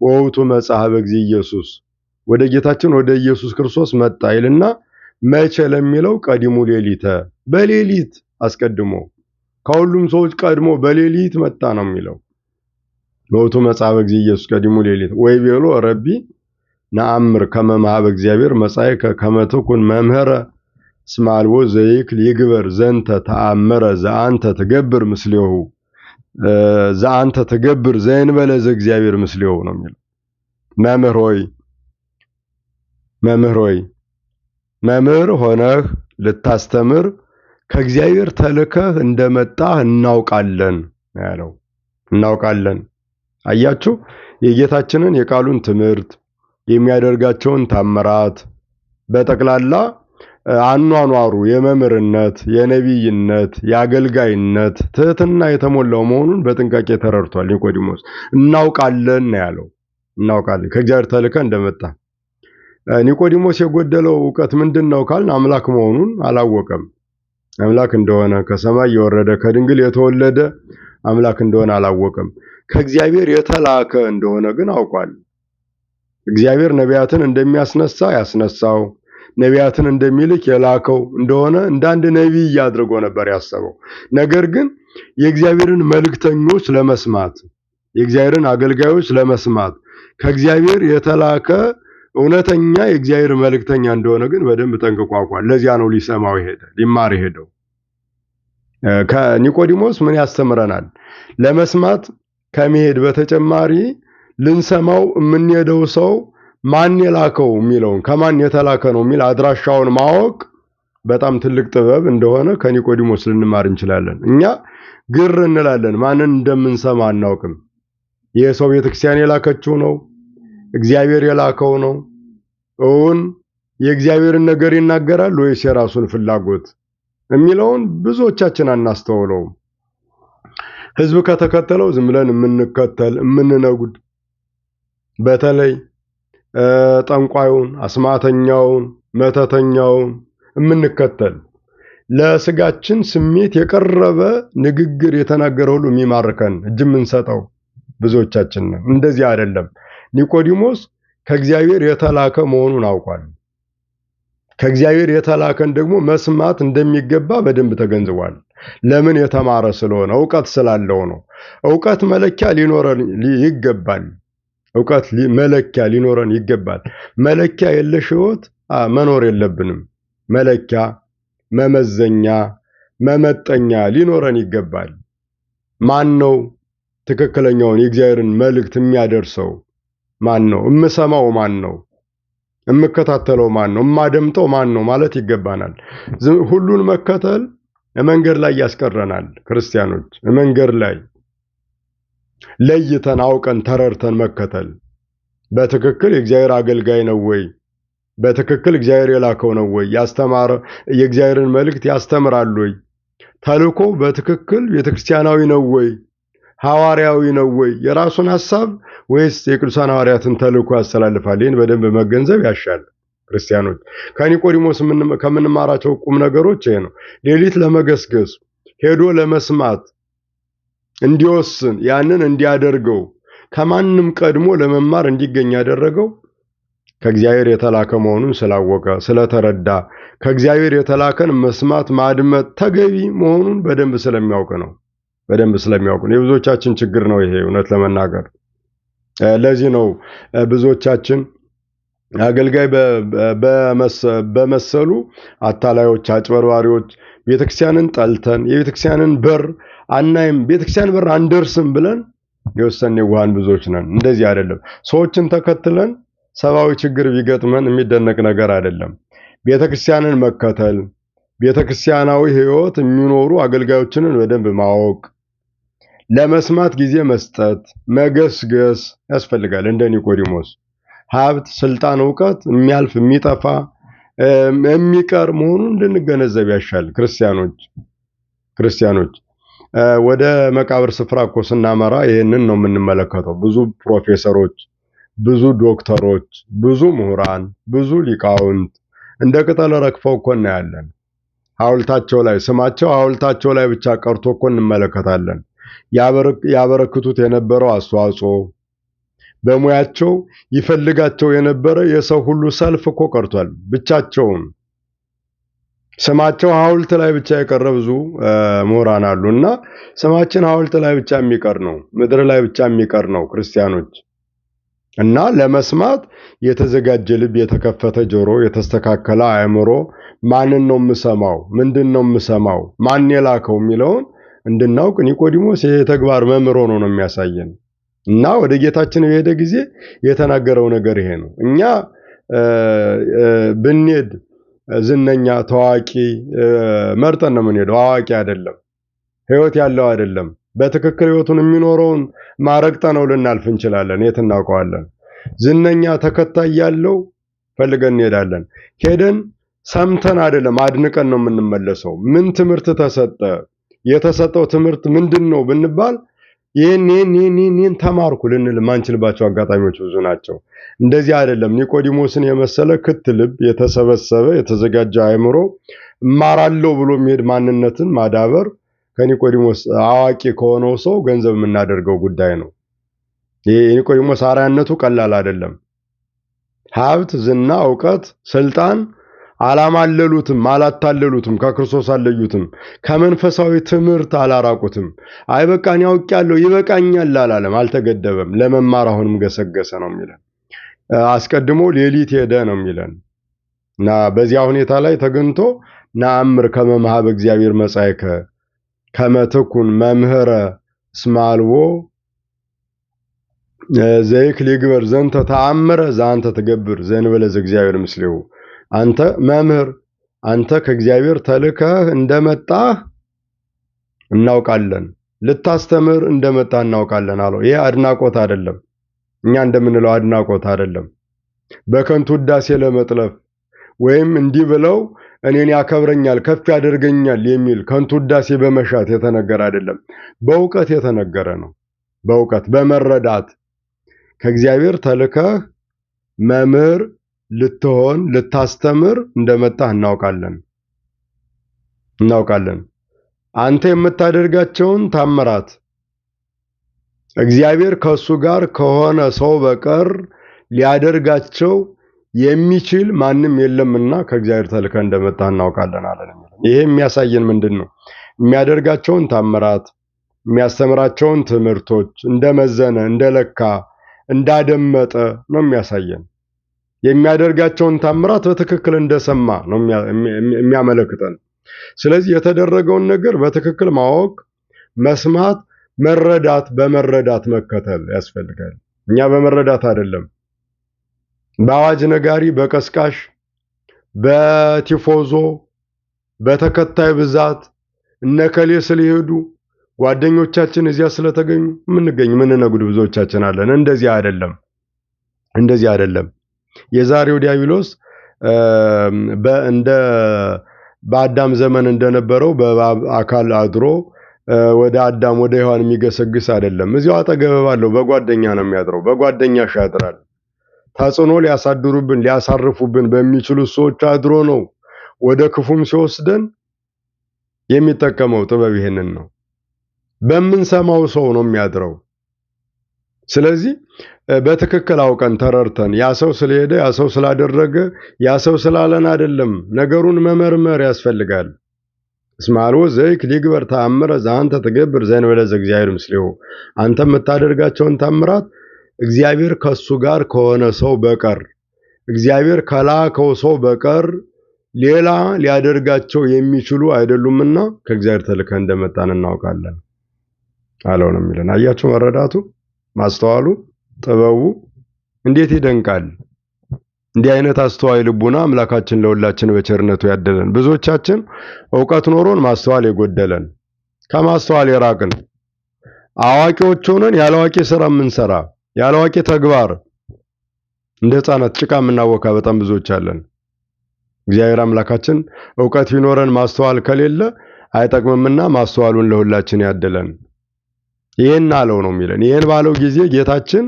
Speaker 1: ወውቱ መጽሐ በእግዚእ ኢየሱስ፣ ወደ ጌታችን ወደ ኢየሱስ ክርስቶስ መጣ ይልና መቼ ለሚለው ቀዲሙ ሌሊተ፣ በሌሊት አስቀድሞ ከሁሉም ሰዎች ቀድሞ በሌሊት መጣ ነው የሚለው። ወውቱ መጽሐ በእግዚእ ኢየሱስ ቀዲሙ ሌሊት ወይ ቤሎ ረቢ ነአምር ከመ መኀበ እግዚአብሔር መጻእከ ከመ ትኩን መምህረ እስመ አልቦ ዘይክል ይግበር ዘንተ ተአምረ ዘአንተ ትገብር ምስሌሁ ዘአንተ ትገብር ዘእንበለ ዘእግዚአብሔር ምስሌሁ ነው የሚለው። መምህር ሆይ መምህር ሆነህ ልታስተምር ከእግዚአብሔር ተልከህ እንደመጣህ እናውቃለን ያለው። እናውቃለን። አያችሁ የጌታችንን የቃሉን ትምህርት የሚያደርጋቸውን ታምራት በጠቅላላ አኗኗሩ የመምህርነት፣ የነቢይነት፣ የአገልጋይነት ትህትና የተሞላው መሆኑን በጥንቃቄ ተረድቷል ኒቆዲሞስ። እናውቃለን ነው ያለው። እናውቃለን ከእግዚአብሔር ተልከ እንደመጣ። ኒቆዲሞስ የጎደለው ዕውቀት ምንድነው ካልን አምላክ መሆኑን አላወቀም። አምላክ እንደሆነ ከሰማይ የወረደ ከድንግል የተወለደ አምላክ እንደሆነ አላወቀም። ከእግዚአብሔር የተላከ እንደሆነ ግን አውቋል። እግዚአብሔር ነቢያትን እንደሚያስነሳ ያስነሳው፣ ነቢያትን እንደሚልክ የላከው እንደሆነ እንዳንድ ነቢይ አድርጎ ነበር ያሰበው። ነገር ግን የእግዚአብሔርን መልእክተኞች ለመስማት፣ የእግዚአብሔርን አገልጋዮች ለመስማት ከእግዚአብሔር የተላከ እውነተኛ የእግዚአብሔር መልእክተኛ እንደሆነ ግን በደንብ ጠንቅቆ አውቋል። ለዚያ ነው ሊሰማው ሊማር ሄደው። ከኒቆዲሞስ ምን ያስተምረናል? ለመስማት ከመሄድ በተጨማሪ ልንሰማው የምንሄደው ሰው ማን የላከው የሚለውን ከማን የተላከ ነው የሚል አድራሻውን ማወቅ በጣም ትልቅ ጥበብ እንደሆነ ከኒቆዲሞስ ልንማር እንችላለን። እኛ ግር እንላለን፣ ማንን እንደምንሰማ አናውቅም። ይህ ሰው ቤተክርስቲያን የላከችው ነው? እግዚአብሔር የላከው ነው? እውን የእግዚአብሔርን ነገር ይናገራል ወይስ የራሱን ፍላጎት የሚለውን ብዙዎቻችን አናስተውለውም። ሕዝብ ከተከተለው ዝም ብለን የምንከተል የምንነጉድ፣ በተለይ ጠንቋዩን፣ አስማተኛውን፣ መተተኛውን የምንከተል ለስጋችን ስሜት የቀረበ ንግግር የተናገረ ሁሉ የሚማርከን እጅ የምንሰጠው ብዙዎቻችን ነን። እንደዚህ አይደለም። ኒቆዲሞስ ከእግዚአብሔር የተላከ መሆኑን አውቋል። ከእግዚአብሔር የተላከን ደግሞ መስማት እንደሚገባ በደንብ ተገንዝቧል። ለምን? የተማረ ስለሆነ ዕውቀት ስላለው ነው። ዕውቀት መለኪያ ሊኖረን ይገባል። ዕውቀት መለኪያ ሊኖረን ይገባል። መለኪያ የለሽ ሕይወት መኖር የለብንም። መለኪያ፣ መመዘኛ፣ መመጠኛ ሊኖረን ይገባል። ማን ነው ትክክለኛውን የእግዚአብሔርን መልእክት የሚያደርሰው? ማን ነው? እምሰማው ማን ነው? እምከታተለው ማን ነው? እማደምጠው ማን ነው ማለት ይገባናል። ሁሉን መከተል መንገድ ላይ ያስቀረናል። ክርስቲያኖች መንገድ ላይ ለይተን አውቀን ተረድተን መከተል። በትክክል የእግዚአብሔር አገልጋይ ነው ወይ? በትክክል እግዚአብሔር የላከው ነው ወይ? ያስተማረ የእግዚአብሔርን መልእክት ያስተምራል ወይ? ተልኮ በትክክል ቤተክርስቲያናዊ ነው ወይ? ሐዋርያዊ ነው ወይ? የራሱን ሐሳብ ወይስ የቅዱሳን ሐዋርያትን ተልኮ ያስተላልፋል? ይህን በደንብ መገንዘብ ያሻል። ክርስቲያኖች ከኒቆዲሞስ ከምንማራቸው ቁም ነገሮች ይሄ ነው። ሌሊት ለመገስገስ ሄዶ ለመስማት እንዲወስን ያንን እንዲያደርገው ከማንም ቀድሞ ለመማር እንዲገኝ ያደረገው ከእግዚአብሔር የተላከ መሆኑን ስላወቀ ስለተረዳ ከእግዚአብሔር የተላከን መስማት ማድመጥ ተገቢ መሆኑን በደንብ ስለሚያውቅ ነው። የብዙዎቻችን ችግር ነው ይሄ እውነት ለመናገር። ለዚህ ነው ብዙዎቻችን አገልጋይ በመሰሉ አታላዮች፣ አጭበርባሪዎች ቤተክርስቲያንን ጠልተን የቤተክርስቲያንን በር አናይም፣ ቤተክርስቲያን በር አንደርስም ብለን የወሰን የዋሃን ብዙዎች ነን። እንደዚህ አይደለም። ሰዎችን ተከትለን ሰብአዊ ችግር ቢገጥመን የሚደነቅ ነገር አይደለም። ቤተክርስቲያንን መከተል፣ ቤተክርስቲያናዊ ሕይወት የሚኖሩ አገልጋዮችን በደንብ ማወቅ፣ ለመስማት ጊዜ መስጠት፣ መገስገስ ያስፈልጋል። እንደ ኒቆዲሞስ ሀብት፣ ስልጣን፣ ዕውቀት የሚያልፍ የሚጠፋ የሚቀር መሆኑን ልንገነዘብ ያሻል። ክርስቲያኖች ወደ መቃብር ስፍራ እኮ ስናመራ ይህንን ነው የምንመለከተው። ብዙ ፕሮፌሰሮች፣ ብዙ ዶክተሮች፣ ብዙ ምሁራን፣ ብዙ ሊቃውንት እንደ ቅጠል ረግፈው እኮ እናያለን። ሐውልታቸው ላይ ስማቸው ሐውልታቸው ላይ ብቻ ቀርቶ እኮ እንመለከታለን። ያበረክቱት የነበረው አስተዋጽኦ በሙያቸው ይፈልጋቸው የነበረ የሰው ሁሉ ሰልፍ እኮ ቀርቷል። ብቻቸውን ስማቸው ሐውልት ላይ ብቻ የቀረ ብዙ ምሁራን አሉና ስማችን ሐውልት ላይ ብቻ የሚቀር ነው፣ ምድር ላይ ብቻ የሚቀር ነው። ክርስቲያኖች እና ለመስማት የተዘጋጀ ልብ፣ የተከፈተ ጆሮ፣ የተስተካከለ አእምሮ፣ ማንን ነው የምሰማው፣ ምንድን ነው የምሰማው፣ ማን የላከው የሚለውን እንድናውቅ ኒቆዲሞስ የተግባር መምህር ሆኖ ነው የሚያሳየን። እና ወደ ጌታችን በሄደ ጊዜ የተናገረው ነገር ይሄ ነው። እኛ ብንሄድ ዝነኛ ታዋቂ መርጠን ነው የምንሄደው። አዋቂ አይደለም፣ ሕይወት ያለው አይደለም። በትክክል ሕይወቱን የሚኖረውን ማረግጠነው ልናልፍ እንችላለን። የት እናውቀዋለን? ዝነኛ ተከታይ ያለው ፈልገን እንሄዳለን። ሄደን ሰምተን አይደለም አድንቀን ነው የምንመለሰው። ምን ትምህርት ተሰጠ? የተሰጠው ትምህርት ምንድን ነው ብንባል ይህን ተማርኩ ልንል ማንችልባቸው አጋጣሚዎች ብዙ ናቸው። እንደዚህ አይደለም። ኒቆዲሞስን የመሰለ ክት ልብ፣ የተሰበሰበ የተዘጋጀ አእምሮ፣ እማራለሁ ብሎ የሚሄድ ማንነትን ማዳበር ከኒቆዲሞስ አዋቂ ከሆነው ሰው ገንዘብ የምናደርገው ጉዳይ ነው። ይሄ የኒቆዲሞስ አርአያነቱ ቀላል አይደለም። ሀብት፣ ዝና፣ ዕውቀት፣ ስልጣን አላማለሉትም፣ አላታለሉትም፣ ከክርስቶስ አለዩትም፣ ከመንፈሳዊ ትምህርት አላራቁትም። አይ በቃ እኔ አውቄያለሁ ይበቃኛል አላለም፣ አልተገደበም። ለመማር አሁንም ገሰገሰ ነው የሚለን። አስቀድሞ ሌሊት ሄደ ነው የሚለን እና በዚያ ሁኔታ ላይ ተገኝቶ ነአምር ከመ መኀበ እግዚአብሔር መጻእከ ከመ ትኩን መምህረ እስመ አልቦ ዘይክል ይግበር ዘንተ ተአምረ ዘአንተ ትገብር ዘእንበለ ዘእግዚአብሔር ምስሌሁ። አንተ መምህር፣ አንተ ከእግዚአብሔር ተልከህ እንደመጣህ እናውቃለን፣ ልታስተምር እንደመጣህ እናውቃለን አለው። ይሄ አድናቆት አይደለም፣ እኛ እንደምንለው አድናቆት አይደለም። በከንቱ ውዳሴ ለመጥለፍ ወይም እንዲህ ብለው እኔን ያከብረኛል ከፍ ያደርገኛል የሚል ከንቱ ውዳሴ በመሻት የተነገረ አይደለም። በእውቀት የተነገረ ነው። በእውቀት በመረዳት ከእግዚአብሔር ተልከህ መምህር ልትሆን ልታስተምር እንደመጣህ እናውቃለን። አንተ የምታደርጋቸውን ታምራት እግዚአብሔር ከሱ ጋር ከሆነ ሰው በቀር ሊያደርጋቸው የሚችል ማንም የለምና ከእግዚአብሔር ተልከህ እንደመጣህ እናውቃለን አለን። ይሄ የሚያሳየን ምንድን ነው? የሚያደርጋቸውን ታምራት፣ የሚያስተምራቸውን ትምህርቶች እንደመዘነ፣ እንደለካ፣ እንዳደመጠ ነው የሚያሳየን። የሚያደርጋቸውን ታምራት በትክክል እንደሰማ ነው የሚያመለክተን። ስለዚህ የተደረገውን ነገር በትክክል ማወቅ፣ መስማት፣ መረዳት፣ በመረዳት መከተል ያስፈልጋል። እኛ በመረዳት አይደለም፣ በአዋጅ ነጋሪ፣ በቀስቃሽ፣ በቲፎዞ፣ በተከታይ ብዛት እነከሌ ስለሄዱ ጓደኞቻችን እዚያ ስለተገኙ ምንነጉድ ብዙዎቻችን አለን። እንደዚህ አይደለም። የዛሬው ዲያብሎስ በአዳም ዘመን እንደነበረው በእባብ አካል አድሮ ወደ አዳም ወደ ሔዋን የሚገሰግስ አይደለም። እዚያው አጠገብ ባለው በጓደኛ ነው የሚያድረው። በጓደኛሽ ያድራል። ተጽዕኖ ሊያሳድሩብን ሊያሳርፉብን በሚችሉ ሰዎች አድሮ ነው ወደ ክፉም ሲወስደን የሚጠቀመው። ጥበብ ይሄንን ነው። በምንሰማው ሰው ነው የሚያድረው። ስለዚህ በትክክል አውቀን ተረርተን ያ ሰው ስለሄደ ያ ሰው ስላደረገ ያ ሰው ስላለን አይደለም፣ ነገሩን መመርመር ያስፈልጋል። እስማልዎ ዘይክ ሊግበር ተአምረ ዘአንተ ትገብር ዘእንበለ ዘእግዚአብሔር ምስሌሁ። አንተ የምታደርጋቸውን ታምራት እግዚአብሔር ከሱ ጋር ከሆነ ሰው በቀር እግዚአብሔር ከላከው ሰው በቀር ሌላ ሊያደርጋቸው የሚችሉ አይደሉምና ከእግዚአብሔር ተልከህ እንደመጣን እናውቃለን አለው ነው የሚለን። አያችሁ መረዳቱ፣ ማስተዋሉ፣ ጥበቡ እንዴት ይደንቃል! እንዲህ አይነት አስተዋይ ልቡና አምላካችን ለሁላችን በቸርነቱ ያደለን። ብዙዎቻችን ዕውቀት ኖሮን ማስተዋል የጎደለን፣ ከማስተዋል የራቅን፣ አዋቂዎች ሆነን ያለ አዋቂ ስራ የምንሰራ፣ ያለ አዋቂ ተግባር እንደ ሕፃናት ጭቃ የምናወካ በጣም ብዙዎች አለን። እግዚአብሔር አምላካችን ዕውቀት ቢኖረን ማስተዋል ከሌለ አይጠቅምምና ማስተዋሉን ለሁላችን ያደለን። ይህን አለው ነው የሚለን። ይህን ባለው ጊዜ ጌታችን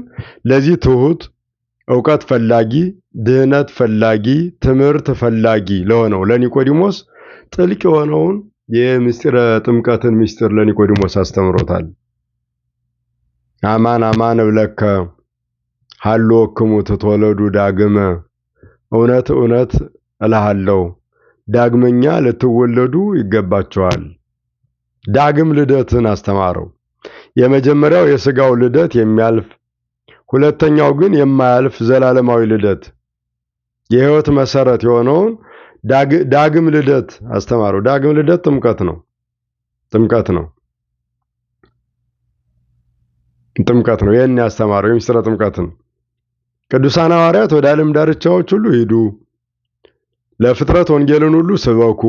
Speaker 1: ለዚህ ትሁት ዕውቀት ፈላጊ፣ ድህነት ፈላጊ፣ ትምህርት ፈላጊ ለሆነው ለኒቆዲሞስ ጥልቅ የሆነውን የምስጢረ ጥምቀትን ምስጢር ለኒቆዲሞስ አስተምሮታል። አማን አማን እብለከ ሀሎክሙ ትትወለዱ ዳግመ፣ እውነት እውነት እልሃለሁ ዳግመኛ ልትወለዱ ይገባቸዋል። ዳግም ልደትን አስተማረው። የመጀመሪያው የሥጋው ልደት የሚያልፍ፣ ሁለተኛው ግን የማያልፍ ዘላለማዊ ልደት የሕይወት መሰረት የሆነውን ዳግም ልደት አስተማረው። ዳግም ልደት ጥምቀት ነው። ጥምቀት ነው። ይህን ያስተማረው የምስጢረ ጥምቀትን። ቅዱሳን ሐዋርያት ወደ ዓለም ዳርቻዎች ሁሉ ሂዱ፣ ለፍጥረት ወንጌልን ሁሉ ስበኩ፣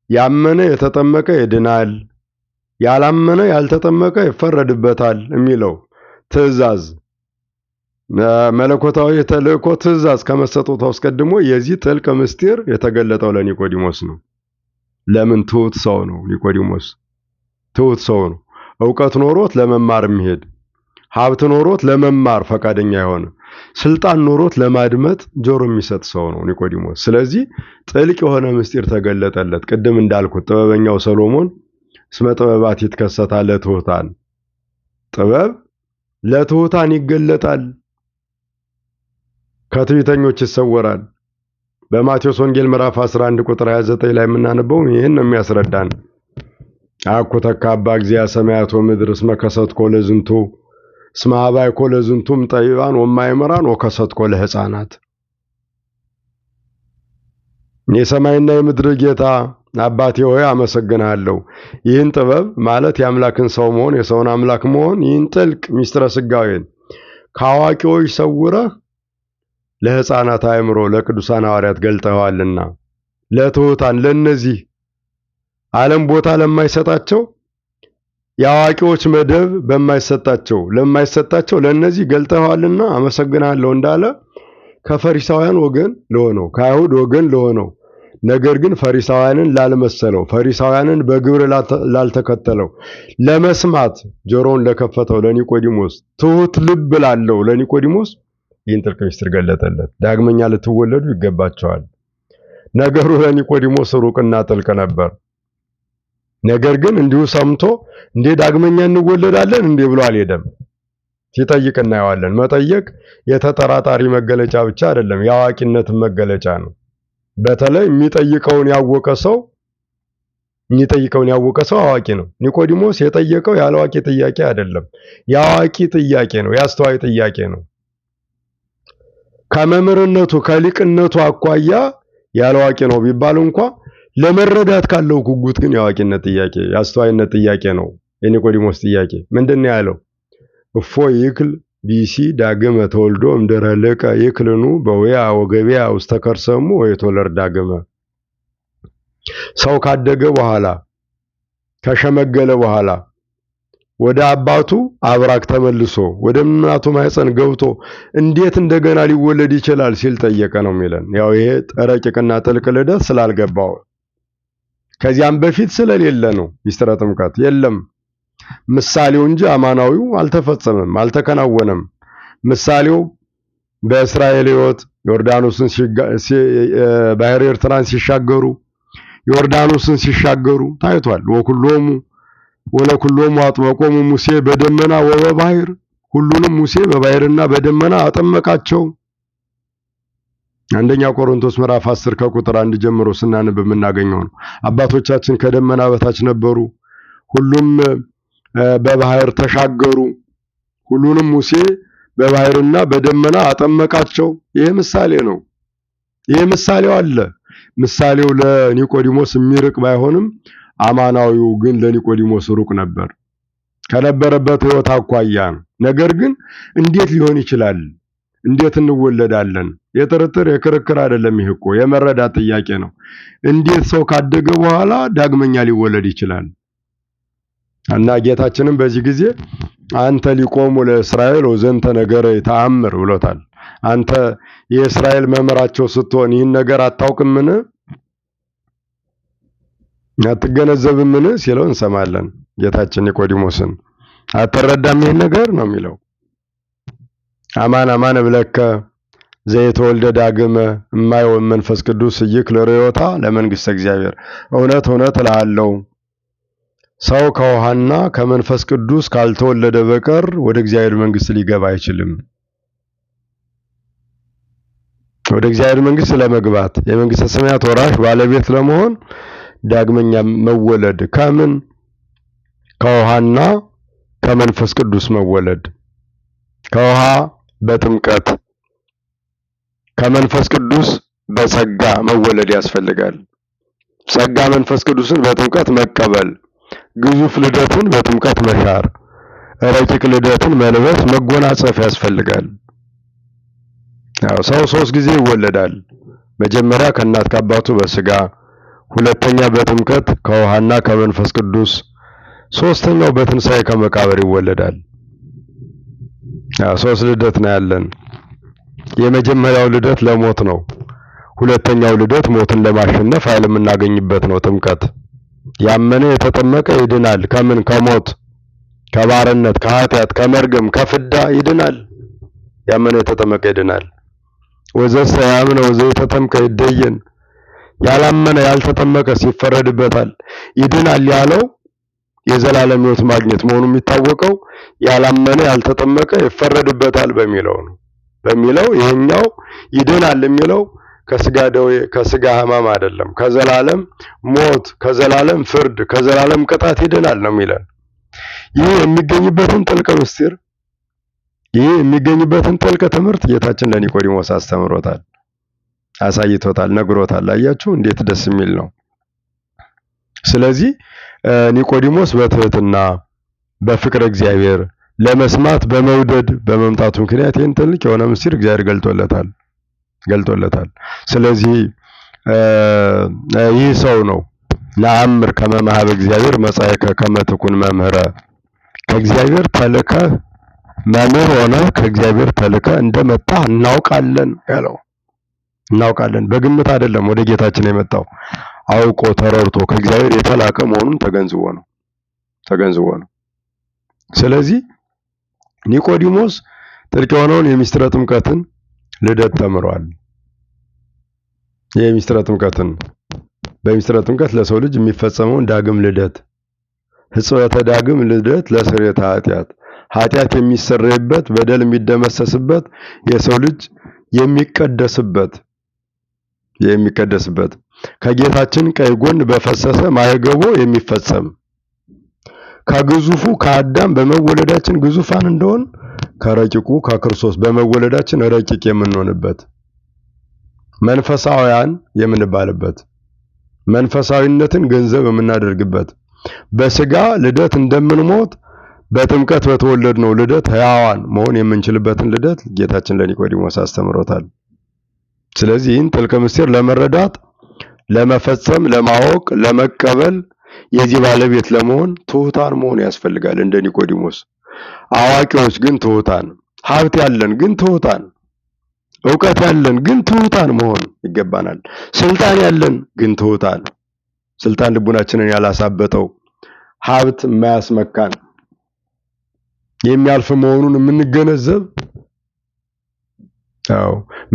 Speaker 1: ያመነ የተጠመቀ ይድናል፣ ያላመነ ያልተጠመቀ ይፈረድበታል የሚለው ትእዛዝ መለኮታዊ ተልእኮ ትእዛዝ ከመሰጠቱ አስቀድሞ የዚህ ጥልቅ ምስጢር የተገለጠው ለኒቆዲሞስ ነው። ለምን? ትሁት ሰው ነው ኒቆዲሞስ። ትሁት ሰው ነው። ዕውቀት ኖሮት ለመማር የሚሄድ፣ ሀብት ኖሮት ለመማር ፈቃደኛ የሆነ፣ ስልጣን ኖሮት ለማድመጥ ጆሮ የሚሰጥ ሰው ነው ኒቆዲሞስ። ስለዚህ ጥልቅ የሆነ ምስጢር ተገለጠለት። ቅድም እንዳልኩት ጥበበኛው ሰሎሞን እስመ ጥበባት ይትከሰታል ለትሑታን፣ ጥበብ ለትሑታን ይገለጣል፣ ከትዕቢተኞች ይሰወራል። በማቴዎስ ወንጌል ምዕራፍ 11 ቁጥር 29 ላይ የምናነበው ይህን ነው የሚያስረዳን። አኩ ተካባ እግዚአ ሰማያት ወምድር እስመ ከሰትኮ ለዝንቱ እስመ ሀባይኮ ለዝንቱም ጠቢባን ወማእምራን ወከሰትኮ ለሕፃናት። የሰማይና የምድር ጌታ አባቴ ሆይ አመሰግናለሁ። ይህን ጥበብ ማለት የአምላክን ሰው መሆን፣ የሰውን አምላክ መሆን፣ ይህን ጥልቅ ምስጢረ ሥጋዌን ከአዋቂዎች ሰውረህ ለሕፃናት አእምሮ ለቅዱሳን ሐዋርያት ገልጠዋልና፣ ለትሑታን ለነዚህ ዓለም ቦታ ለማይሰጣቸው የአዋቂዎች መደብ ለማይሰጣቸው ለነዚህ ገልጠዋልና አመሰግናለሁ እንዳለ ከፈሪሳውያን ወገን ለሆነው ከአይሁድ ወገን ለሆነው ነገር ግን ፈሪሳውያንን ላልመሰለው ፈሪሳውያንን በግብር ላልተከተለው ለመስማት ጆሮውን ለከፈተው ለኒቆዲሞስ ትሁት ልብ ላለው ለኒቆዲሞስ ይህን ጥልቅ ምስጢር ገለጠለት። ዳግመኛ ልትወለዱ ይገባቸዋል። ነገሩ ለኒቆዲሞስ ሩቅና ጥልቅ ነበር። ነገር ግን እንዲሁ ሰምቶ እንዴ ዳግመኛ እንወለዳለን እንዴ ብሎ አልሄደም። ሲጠይቅ እናየዋለን። መጠየቅ የተጠራጣሪ መገለጫ ብቻ አይደለም፣ የአዋቂነት መገለጫ ነው። በተለይ የሚጠይቀውን ያወቀ ሰው አዋቂ ነው። ኒቆዲሞስ የጠየቀው ያለ አዋቂ ጥያቄ አይደለም፣ የአዋቂ ጥያቄ ነው፣ የአስተዋይ ጥያቄ ነው። ከመምህርነቱ ከሊቅነቱ አኳያ ያለ አዋቂ ነው ቢባል እንኳ ለመረዳት ካለው ጉጉት ግን የአዋቂነት ጥያቄ የአስተዋይነት ጥያቄ ነው። የኒቆዲሞስ ጥያቄ ምንድን ነው ያለው? እፎ ይክል ቢሲ ዳግመ ተወልዶ እምድኅረ ልቀ ይክልኑ በውያ ወገቢያ ውስተ ከርሰሙ ወይትወለድ ዳግመ። ሰው ካደገ በኋላ ከሸመገለ በኋላ ወደ አባቱ አብራክ ተመልሶ ወደ እናቱ ማኅፀን ገብቶ እንዴት እንደገና ሊወለድ ይችላል ሲል ጠየቀ ነው የሚለን። ያው ይሄ ረቂቅና ጥልቅ ልደት ስላልገባው ከዚያም በፊት ስለሌለ ነው። ምስጢረ ጥምቀት የለም። ምሳሌው እንጂ አማናዊው አልተፈጸመም፣ አልተከናወነም። ምሳሌው በእስራኤል ሕይወት ዮርዳኖስን ባህረ ኤርትራን ሲሻገሩ ዮርዳኖስን ሲሻገሩ ታይቷል። ወለኩሎሙ አጥመቆሙ ሙሴ በደመና ወበባሕር ሁሉንም ሙሴ በባሕርና በደመና አጠመቃቸው። አንደኛ ቆሮንቶስ ምዕራፍ 10 ከቁጥር 1 ጀምሮ ስናነብ የምናገኘው ነው። አባቶቻችን ከደመና በታች ነበሩ፣ ሁሉም በባሕር ተሻገሩ። ሁሉንም ሙሴ በባሕርና በደመና አጠመቃቸው። ይሄ ምሳሌ ነው። ይሄ ምሳሌው አለ። ምሳሌው ለኒቆዲሞስ የሚርቅ ባይሆንም አማናዊው ግን ለኒቆዲሞስ ሩቅ ነበር፣ ከነበረበት ሕይወት አኳያ ነው። ነገር ግን እንዴት ሊሆን ይችላል? እንዴት እንወለዳለን? የጥርጥር የክርክር አይደለም። ይሄ እኮ የመረዳት ጥያቄ ነው። እንዴት ሰው ካደገ በኋላ ዳግመኛ ሊወለድ ይችላል? እና ጌታችንም በዚህ ጊዜ አንተ ሊቆሙ ለእስራኤል ወዘንተ ነገረ ተአምር ብሎታል። አንተ የእስራኤል መምህራቸው ስትሆን ይህን ነገር አታውቅምን? አትገነዘብምን? ሲለው እንሰማለን። ጌታችን ኒቆዲሞስን አትረዳም ይህን ነገር ነው የሚለው። አማን አማን እብለከ ዘይተወልደ ዳግመ እማየ መንፈስ ቅዱስ ይክል ርዮታ ለመንግሥተ እግዚአብሔር። እውነት እውነት እልሃለሁ ሰው ከውሃና ከመንፈስ ቅዱስ ካልተወለደ በቀር ወደ እግዚአብሔር መንግሥት ሊገባ አይችልም። ወደ እግዚአብሔር መንግሥት ለመግባት የመንግሥተ ሰማያት ወራሽ ባለቤት ለመሆን ዳግመኛ መወለድ ከምን? ከውሃና ከመንፈስ ቅዱስ መወለድ። ከውሃ በጥምቀት ከመንፈስ ቅዱስ በጸጋ መወለድ ያስፈልጋል። ጸጋ መንፈስ ቅዱስን በጥምቀት መቀበል፣ ግዙፍ ልደትን በጥምቀት መሻር፣ ረቂቅ ልደትን መልበስ መጎናጸፍ ያስፈልጋል። ሰው 3 ጊዜ ይወለዳል። መጀመሪያ ከእናት ከአባቱ በስጋ፣ ሁለተኛ በጥምቀት ከውሃና ከመንፈስ ቅዱስ፣ ሶስተኛው በትንሣኤ ከመቃብር ይወለዳል። 3 ልደት ነው ያለን። የመጀመሪያው ልደት ለሞት ነው። ሁለተኛው ልደት ሞትን ለማሸነፍ ኃይል የምናገኝበት ነው፣ ጥምቀት። ያመነ የተጠመቀ ይድናል። ከምን? ከሞት፣ ከባርነት፣ ከኃጢአት፣ ከመርገም፣ ከፍዳ ይድናል። ያመነ የተጠመቀ ይድናል። ወዘሰ ያምነ ወዘይተጠምቀ ይደየን። ያላመነ ያልተጠመቀ ሲፈረድበታል። ይድናል ያለው የዘላለም ሕይወት ማግኘት መሆኑ የሚታወቀው ያላመነ ያልተጠመቀ ይፈረድበታል በሚለው ነው። ይሄኛው ይድናል የሚለው ከስጋ ደዌ ከስጋ ሕማም አይደለም፣ ከዘላለም ሞት፣ ከዘላለም ፍርድ፣ ከዘላለም ቅጣት ይድናል ነው የሚለን። ይህ የሚገኝበትን ጥልቅ ምስጢር የሚገኝበትን ጥልቅ ትምህርት ጌታችን ለኒቆዲሞስ አስተምሮታል፣ አሳይቶታል፣ ነግሮታል። አያችሁ እንዴት ደስ የሚል ነው። ስለዚህ ኒቆዲሞስ በትህትና በፍቅር እግዚአብሔር ለመስማት በመውደድ በመምጣቱ ምክንያት ይህን ትልቅ የሆነ ምስጢር እግዚአብሔር ገልጦለታል። ስለዚህ ይህ ሰው ነው ለአምር ከመማህበ እግዚአብሔር መጻእከ ከመ ትኩን መምህረ። ከእግዚአብሔር ተልከህ መምህር ሆነ ከእግዚአብሔር ተልከህ እንደመጣ እናውቃለን ያለው። እናውቃለን በግምት አይደለም ወደ ጌታችን የመጣው፣ አውቆ ተረድቶ ከእግዚአብሔር የተላከ መሆኑን ተገንዝቦ ነው። ስለዚህ ኒቆዲሞስ ጥልቅ የሆነውን የምስጢረ ጥምቀትን ልደት ተምሯል። የምስጢረ ጥምቀትን በምስጢረ ጥምቀት ለሰው ልጅ የሚፈጸመውን ዳግም ልደት፣ ሕጽበተ ዳግም ልደት ለስርየተ ኃጢአት የሚሰረይበት፣ በደል የሚደመሰስበት፣ የሰው ልጅ የሚቀደስበት ከጌታችን ቀኝ ጎን በፈሰሰ ማየገቦ የሚፈጸም ከግዙፉ ከአዳም በመወለዳችን ግዙፋን እንደሆን ከረቂቁ ከክርስቶስ በመወለዳችን ረቂቅ የምንሆንበት መንፈሳውያን የምንባልበት መንፈሳዊነትን ገንዘብ የምናደርግበት በስጋ ልደት እንደምንሞት በጥምቀት በተወለድነው ልደት ሕያዋን መሆን የምንችልበትን ልደት ጌታችን ለኒቆዲሞስ አስተምሮታል። ስለዚህ ይህን ጥልቅ ምስጢር ለመረዳት ለመፈጸም፣ ለማወቅ፣ ለመቀበል የዚህ ባለቤት ለመሆን ትሑታን መሆን ያስፈልጋል። እንደ ኒቆዲሞስ አዋቂዎች ግን ትሑታን፣ ሀብት ያለን ግን ትሑታን፣ ዕውቀት ያለን ግን ትሑታን መሆን ይገባናል። ስልጣን ያለን ግን ትሑታን፣ ስልጣን ልቡናችንን ያላሳበጠው ሀብት የማያስመካን የሚያልፍ መሆኑን የምንገነዘብ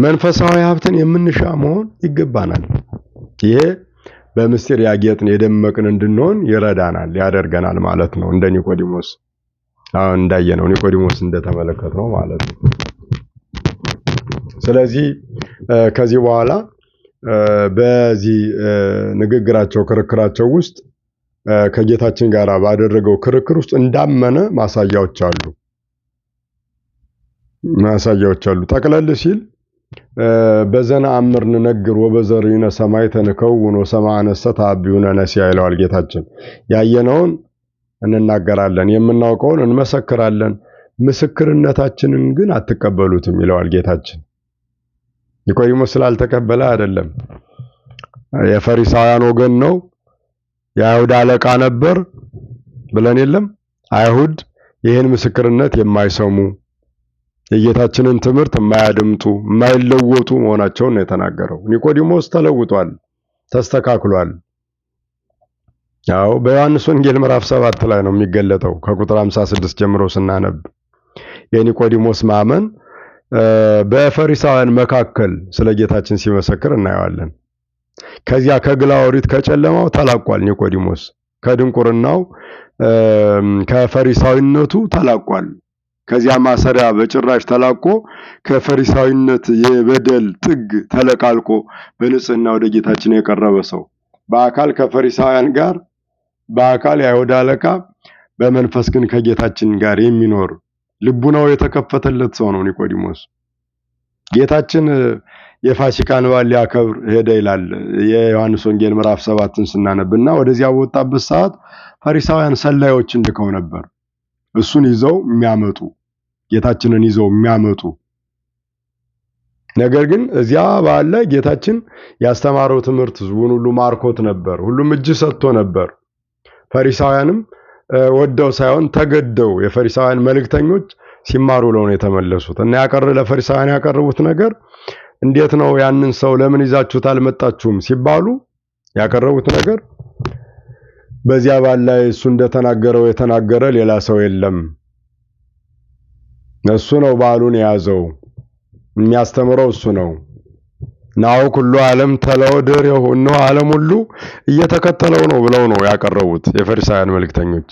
Speaker 1: መንፈሳዊ ሀብትን የምንሻ መሆን ይገባናል። ይሄ በምስጢር ያጌጥን የደመቅን እንድንሆን ይረዳናል፣ ያደርገናል ማለት ነው እንደ ኒቆዲሞስ። አሁን እንዳየነው ኒቆዲሞስ እንደተመለከተው ማለት ነው። ስለዚህ ከዚህ በኋላ በዚህ ንግግራቸው ክርክራቸው ውስጥ ከጌታችን ጋር ባደረገው ክርክር ውስጥ እንዳመነ ማሳያዎች አሉ። ጠቅለል ሲል በዘነ አምር ንነግር ወበዘሪነ ሰማይ ተንከውን ወሰማዕነ ተአብዩነ ነሲያ ይለዋል ጌታችን። ያየነውን እንናገራለን፣ የምናውቀውን እንመሰክራለን፣ ምስክርነታችንን ግን አትቀበሉትም ይለዋል ጌታችን። ኒቆዲሞስ ስላልተቀበለ አይደለም። የፈሪሳውያን ወገን ነው፣ የአይሁድ አለቃ ነበር ብለን የለም። አይሁድ ይህን ምስክርነት የማይሰሙ የጌታችንን ትምህርት የማያደምጡ የማይለወጡ መሆናቸውን ነው የተናገረው። ኒቆዲሞስ ተለውጧል፣ ተስተካክሏል። ያው በዮሐንስ ወንጌል ምዕራፍ 7 ላይ ነው የሚገለጠው። ከቁጥር 56 ጀምሮ ስናነብ የኒቆዲሞስ ማመን በፈሪሳውያን መካከል ስለ ጌታችን ሲመሰክር እናየዋለን። ከዚያ ከግላ ኦሪት ከጨለማው ተላቋል። ኒቆዲሞስ ከድንቁርናው ከፈሪሳዊነቱ ተላቋል። ከዚያ ማሰሪያ በጭራሽ ተላቆ ከፈሪሳዊነት የበደል ጥግ ተለቃልቆ በንጽህና ወደ ጌታችን የቀረበ ሰው፣ በአካል ከፈሪሳውያን ጋር በአካል የአይሁድ አለቃ፣ በመንፈስ ግን ከጌታችን ጋር የሚኖር ልቡናው የተከፈተለት ሰው ነው ኒቆዲሞስ። ጌታችን የፋሲካን በዓል ሊያከብር ሄደ ይላል የዮሐንስ ወንጌል ምዕራፍ 7ን ስናነብና ወደዚያ በወጣበት ሰዓት ፈሪሳውያን ሰላዮችን ልከው ነበር። እሱን ይዘው የሚያመጡ ጌታችንን ይዘው የሚያመጡ። ነገር ግን እዚያ በዓል ላይ ጌታችን ያስተማረው ትምህርት ሕዝቡን ሁሉ ማርኮት ነበር። ሁሉም እጅ ሰጥቶ ነበር። ፈሪሳውያንም ወደው ሳይሆን ተገደው የፈሪሳውያን መልእክተኞች ሲማሩ ብለው ነው የተመለሱት። እና ለፈሪሳውያን ያቀረቡት ነገር እንዴት ነው? ያንን ሰው ለምን ይዛችሁት አልመጣችሁም ሲባሉ ያቀረቡት ነገር በዚያ በዓል ላይ እሱ እንደተናገረው የተናገረ ሌላ ሰው የለም። እሱ ነው በዓሉን የያዘው፣ የሚያስተምረው እሱ ነው። ናሁ ኩሉ ዓለም ተለወደሬሁ፣ እነሆ ዓለም ሁሉ እየተከተለው ነው ብለው ነው ያቀረቡት የፈሪሳውያን መልእክተኞች።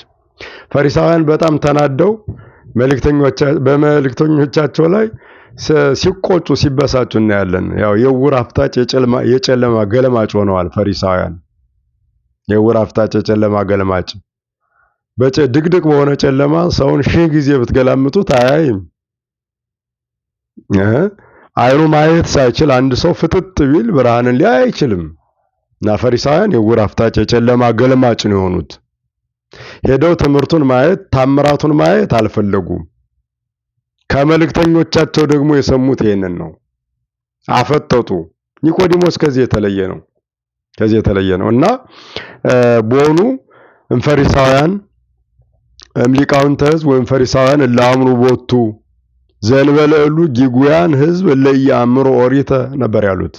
Speaker 1: ፈሪሳውያን በጣም ተናደው በመልእክተኞቻቸው ላይ ሲቆጩ ሲበሳጩ እናያለን። ያው የዕውር አፍጣጭ የጨለማ ገለማጭ ሆነዋል ፈሪሳውያን። የዕውር አፍጣጭ የጨለማ ገለማጭ ድቅድቅ በሆነ ጨለማ ሰውን 1000 ጊዜ ብትገላምጡት አያይም። አይኑ ማየት ሳይችል አንድ ሰው ፍጥጥ ቢል ብርሃንን ሊያይ አይችልም። እና ፈሪሳውያን የዕውር አፍጣጭ የጨለማ ገለማጭ ነው የሆኑት። ሄደው ትምህርቱን ማየት ታምራቱን ማየት አልፈለጉም። ከመልእክተኞቻቸው ደግሞ የሰሙት ይሄንን ነው። አፈጠጡ። ኒቆዲሞስ ከዚህ የተለየ ነው እና ቦኑ ፈሪሳውያን ሊቃውንተ ሕዝብ ወይም ፈሪሳውያን እላምሩ ቦቱ ዘንበለሉ ጊጉያን ሕዝብ ለያምሩ ኦሪተ ነበር ያሉት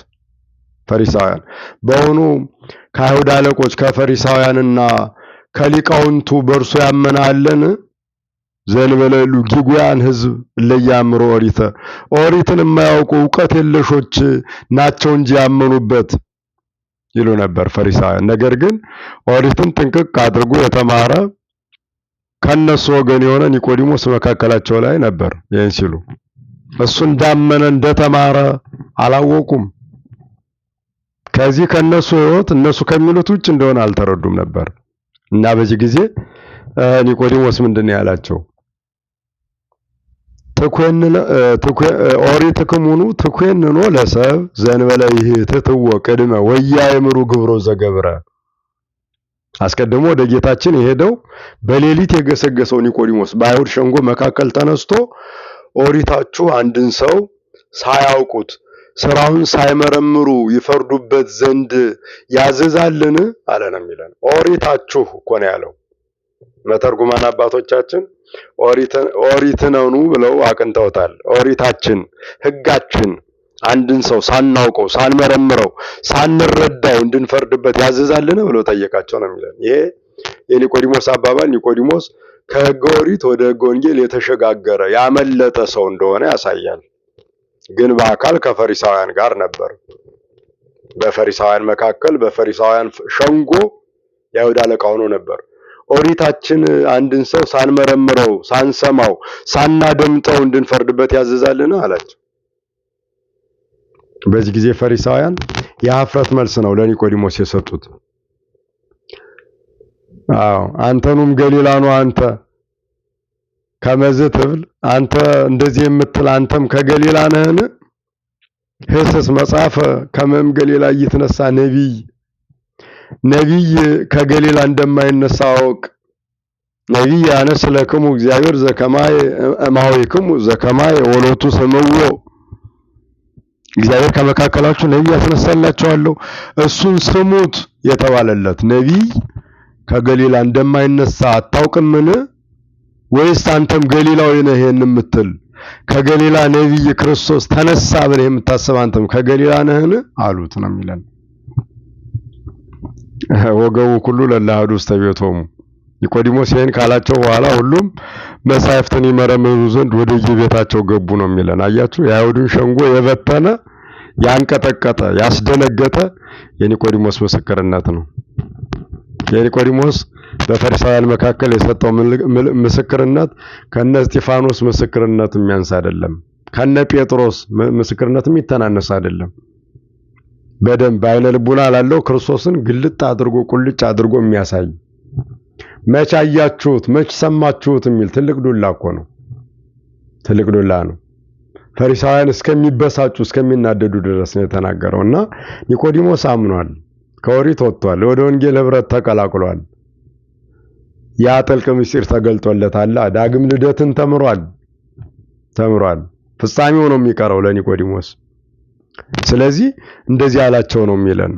Speaker 1: ፈሪሳውያን። በሆኑ ከአይሁድ አለቆች ከፈሪሳውያንና ከሊቃውንቱ በእርሱ ያመናለን ዘንበለሉ ጊጉያን ሕዝብ ለያምሩ ኦሪተ፣ ኦሪትን የማያውቁ ዕውቀት የለሾች ናቸው እንጂ ያመኑበት ይሉ ነበር ፈሪሳውያን። ነገር ግን ኦሪትን ጥንቅቅ አድርጎ የተማረ ከነሱ ወገን የሆነ ኒቆዲሞስ መካከላቸው ላይ ነበር። ይህን ሲሉ እሱ እንዳመነ እንደተማረ አላወቁም። ከዚህ ከነሱ ሕይወት እነሱ ከሚሉት ውጭ እንደሆነ አልተረዱም ነበር። እና በዚህ ጊዜ ኒቆዲሞስ ምንድን ነው ያላቸው? ኦሪትክሙኑ ትኮንኖ ለሰብ ዘንበለ ይህትትዎ ቅድመ ወያእምሩ ግብሮ ዘገብረ። አስቀድሞ ወደ ጌታችን የሄደው በሌሊት የገሰገሰው ኒቆዲሞስ በአይሁድ ሸንጎ መካከል ተነስቶ ኦሪታችሁ አንድን ሰው ሳያውቁት ስራውን ሳይመረምሩ ይፈርዱበት ዘንድ ያዘዛልን አለ ነው የሚለን። ኦሪታችሁ እኮ ነው ያለው። መተርጉማን አባቶቻችን ኦሪትነኑ ብለው አቅንተውታል። ኦሪታችን፣ ሕጋችን አንድን ሰው ሳናውቀው ሳንመረምረው ሳንረዳው እንድንፈርድበት ያዘዛልን ብለው ጠየቃቸው ነው የሚለን። ይሄ የኒቆዲሞስ አባባል ኒቆዲሞስ ከሕገ ኦሪት ወደ ሕገ ወንጌል የተሸጋገረ ያመለጠ ሰው እንደሆነ ያሳያል። ግን በአካል ከፈሪሳውያን ጋር ነበር። በፈሪሳውያን መካከል በፈሪሳውያን ሸንጎ የአይሁድ አለቃ ሆኖ ነበር። ኦሪታችን አንድን ሰው ሳንመረምረው፣ ሳንሰማው፣ ሳናደምጠው እንድንፈርድበት ያዘዛልን አላቸው። በዚህ ጊዜ ፈሪሳውያን የኀፍረት መልስ ነው ለኒቆዲሞስ የሰጡት። አንተኑም ገሊላ ነው አንተ ከመዝ ትብል፣ አንተ እንደዚህ የምትል አንተም ከገሊላ ነህን? ህስስ መጽሐፈ ከመም ገሊላ ይትነሳ ነቢይ ከገሊላ እንደማይነሳ አውቅ። ነቢይ ያነስ ለክሙ እግዚአብሔር ዘከማይ እማዊክሙ ዘከማይ ወሎቱ ስምዎ። እግዚአብሔር ከመካከላችሁ ነቢይ ያስነሳላችኋለሁ እሱን ስሙት የተባለለት ነቢይ ከገሊላ እንደማይነሳ አታውቅምን? ወይስ አንተም ገሊላዊ ነህ የምትል ከገሊላ ነቢይ ክርስቶስ ተነሳ ብለህ የምታስብ አንተም ከገሊላ ነህን አሉት ነው የሚለን። ወገቡ ሁሉ ለላሃዱ ውስተ ቤቶሙ። ኒቆዲሞስ ይህን ካላቸው በኋላ ሁሉም መጻሕፍትን ይመረምሩ ዘንድ ወደ የቤታቸው ገቡ ነው የሚለን። አያችሁ፣ የአይሁድን ሸንጎ የበተነ ያንቀጠቀጠ ያስደነገጠ የኒቆዲሞስ ምስክርነት ነው። የኒቆዲሞስ በፈሪሳውያን መካከል የሰጠው ምስክርነት ከነ እስጢፋኖስ ምስክርነት የሚያንስ አይደለም። ከነ ጴጥሮስ ምስክርነት የሚተናነስ አይደለም። በደንብ አይነ ልቡና ላለው ክርስቶስን ግልጥ አድርጎ ቁልጭ አድርጎ የሚያሳይ መች አያችሁት መች ሰማችሁት የሚል ትልቅ ዱላ እኮ ነው። ትልቅ ዱላ ነው። ፈሪሳውያን እስከሚበሳጩ እስከሚናደዱ ድረስ ነው የተናገረውና ኒቆዲሞስ አምኗል። ከኦሪት ወጥቷል። ወደ ወንጌል ህብረት ተቀላቅሏል። ያ ጥልቅ ምስጢር ተገልጦለታል። ዳግም ልደትን ተምሯል። ፍጻሜው ነው የሚቀረው ለኒቆዲሞስ። ስለዚህ እንደዚህ ያላቸው ነው የሚለን።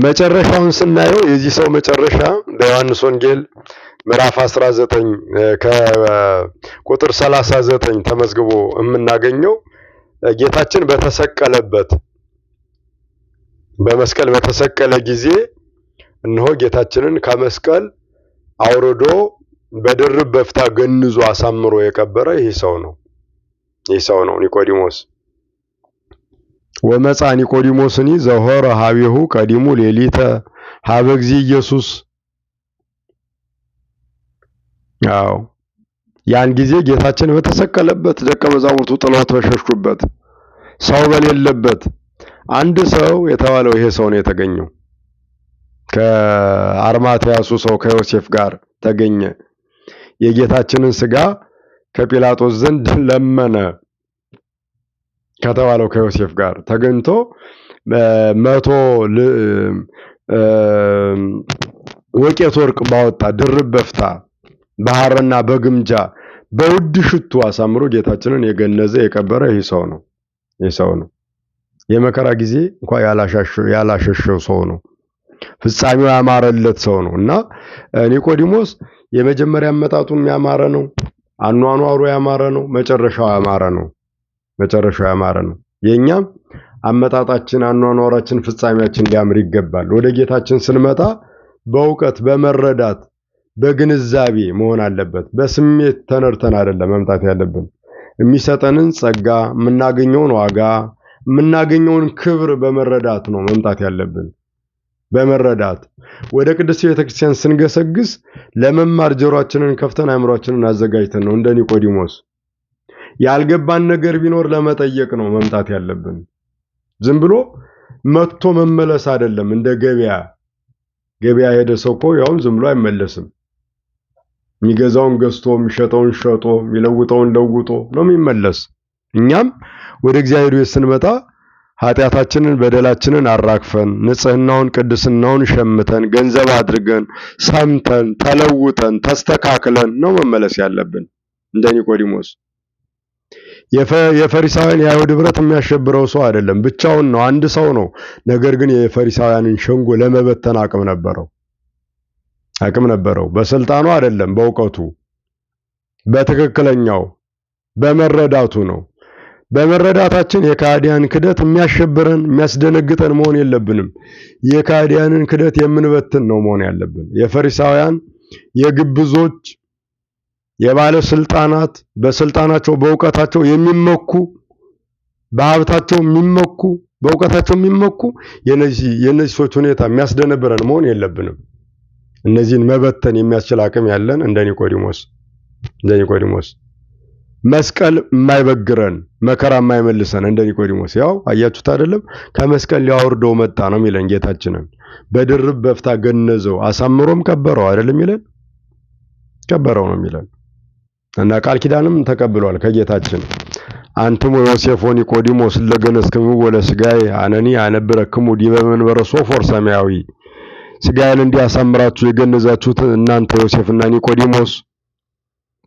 Speaker 1: መጨረሻውን ስናየው የዚህ ሰው መጨረሻ በዮሐንስ ወንጌል ምዕራፍ 19 ከቁጥር 39 ተመዝግቦ የምናገኘው ጌታችን በተሰቀለበት በመስቀል በተሰቀለ ጊዜ እነሆ ጌታችንን ከመስቀል አውርዶ በድርብ በፍታ ገንዞ አሳምሮ የቀበረ ይህ ሰው ነው ኒቆዲሞስ። ወመጻ ኒቆዲሞስኒ ዘሆረ ሀቤሁ ቀዲሙ ሌሊተ ሀበ እግዚእ ኢየሱስ። ያን ጊዜ ጌታችን በተሰቀለበት ደቀ መዛሙርቱ ጥለውት በሸሹበት ሰው በሌለበት አንድ ሰው የተባለው ይሄ ሰው ነው የተገኘው። ከአርማትያሱ ሰው ከዮሴፍ ጋር ተገኘ። የጌታችንን ስጋ ከጲላጦስ ዘንድ ለመነ ከተባለው ከዮሴፍ ጋር ተገኝቶ 100 ወቄት ወርቅ ባወጣ ድርብ በፍታ በሐርና በግምጃ በውድ ሽቱ አሳምሮ ጌታችንን የገነዘ የቀበረ ይህ ሰው ነው። የመከራ ጊዜ እንኳን ያላሸሸው ሰው ነው። ፍጻሜው ያማረለት ሰው ነው እና ኒቆዲሞስ የመጀመሪያ አመጣጡም ያማረ ነው። አኗኗሩ ያማረ ነው። መጨረሻው ያማረ ነው። የኛም አመጣጣችን፣ አኗኗራችን፣ ፍጻሜያችን ሊያምር ይገባል። ወደ ጌታችን ስንመጣ በእውቀት በመረዳት በግንዛቤ መሆን አለበት። በስሜት ተነርተን አይደለም መምጣት ያለብን። የሚሰጠንን ጸጋ፣ የምናገኘውን ዋጋ፣ የምናገኘውን ክብር በመረዳት ነው መምጣት ያለብን። በመረዳት ወደ ቅድስት ቤተክርስቲያን ስንገሰግስ ለመማር ጆሮአችንን ከፍተን አእምሮአችንን አዘጋጅተን ነው። እንደ ኒቆዲሞስ ያልገባን ነገር ቢኖር ለመጠየቅ ነው መምጣት ያለብን። ዝም ብሎ መጥቶ መመለስ አይደለም። እንደ ገበያ ሄደ ሰው እኮ ያውም ዝም ብሎ አይመለስም። የሚገዛውን ገዝቶ የሚሸጠውን ሸጦ የሚለውጠውን ለውጦ ነው የሚመለስ። እኛም ወደ እግዚአብሔር ቤት ስንመጣ ኃጢአታችንን በደላችንን አራክፈን ንጽህናውን ቅድስናውን ሸምተን ገንዘብ አድርገን ሰምተን ተለውጠን ተስተካክለን ነው መመለስ ያለብን። እንደ ኒቆዲሞስ የፈሪሳውያን የአይሁድ ህብረት የሚያሸብረው ሰው አይደለም፣ ብቻውን ነው፣ አንድ ሰው ነው። ነገር ግን የፈሪሳውያንን ሸንጎ ለመበተን አቅም ነበረው። በስልጣኑ አይደለም፣ በእውቀቱ በትክክለኛው በመረዳቱ ነው። በመረዳታችን የካህዲያን ክደት የሚያሸብረን የሚያስደነግጠን መሆን የለብንም። የካህዲያንን ክደት የምንበትን ነው መሆን ያለብን። የፈሪሳውያን የግብዞች የባለስልጣናት በስልጣናቸው በእውቀታቸው የሚመኩ በሀብታቸው የሚመኩ በእውቀታቸው የሚመኩ የነዚህ ሰዎች ሁኔታ የሚያስደነብረን መሆን የለብንም። እነዚህን መበተን የሚያስችል አቅም ያለን እንደ ኒቆዲሞስ መስቀል የማይበግረን መከራ የማይመልሰን እንደ ኒቆዲሞስ። ያው አያችሁት አይደለም? ከመስቀል ሊያወርደው መጣ ነው የሚለን ጌታችንን። በድርብ በፍታ ገነዘው አሳምሮም ቀበረው አይደለም የሚለን? ቀበረው ነው የሚለን። እና ቃል ኪዳንም ተቀብሏል ከጌታችን። አንትሙ ዮሴፍ ወኒቆዲሞስ ለገነዝክሙ ወለሥጋዬ አነኒ አነብረክሙ ዲበ መንበረ ሶፎር ሰማያዊ። ሥጋዬን እንዲያሳምራችሁ የገነዛችሁት እናንተ ዮሴፍና ኒቆዲሞስ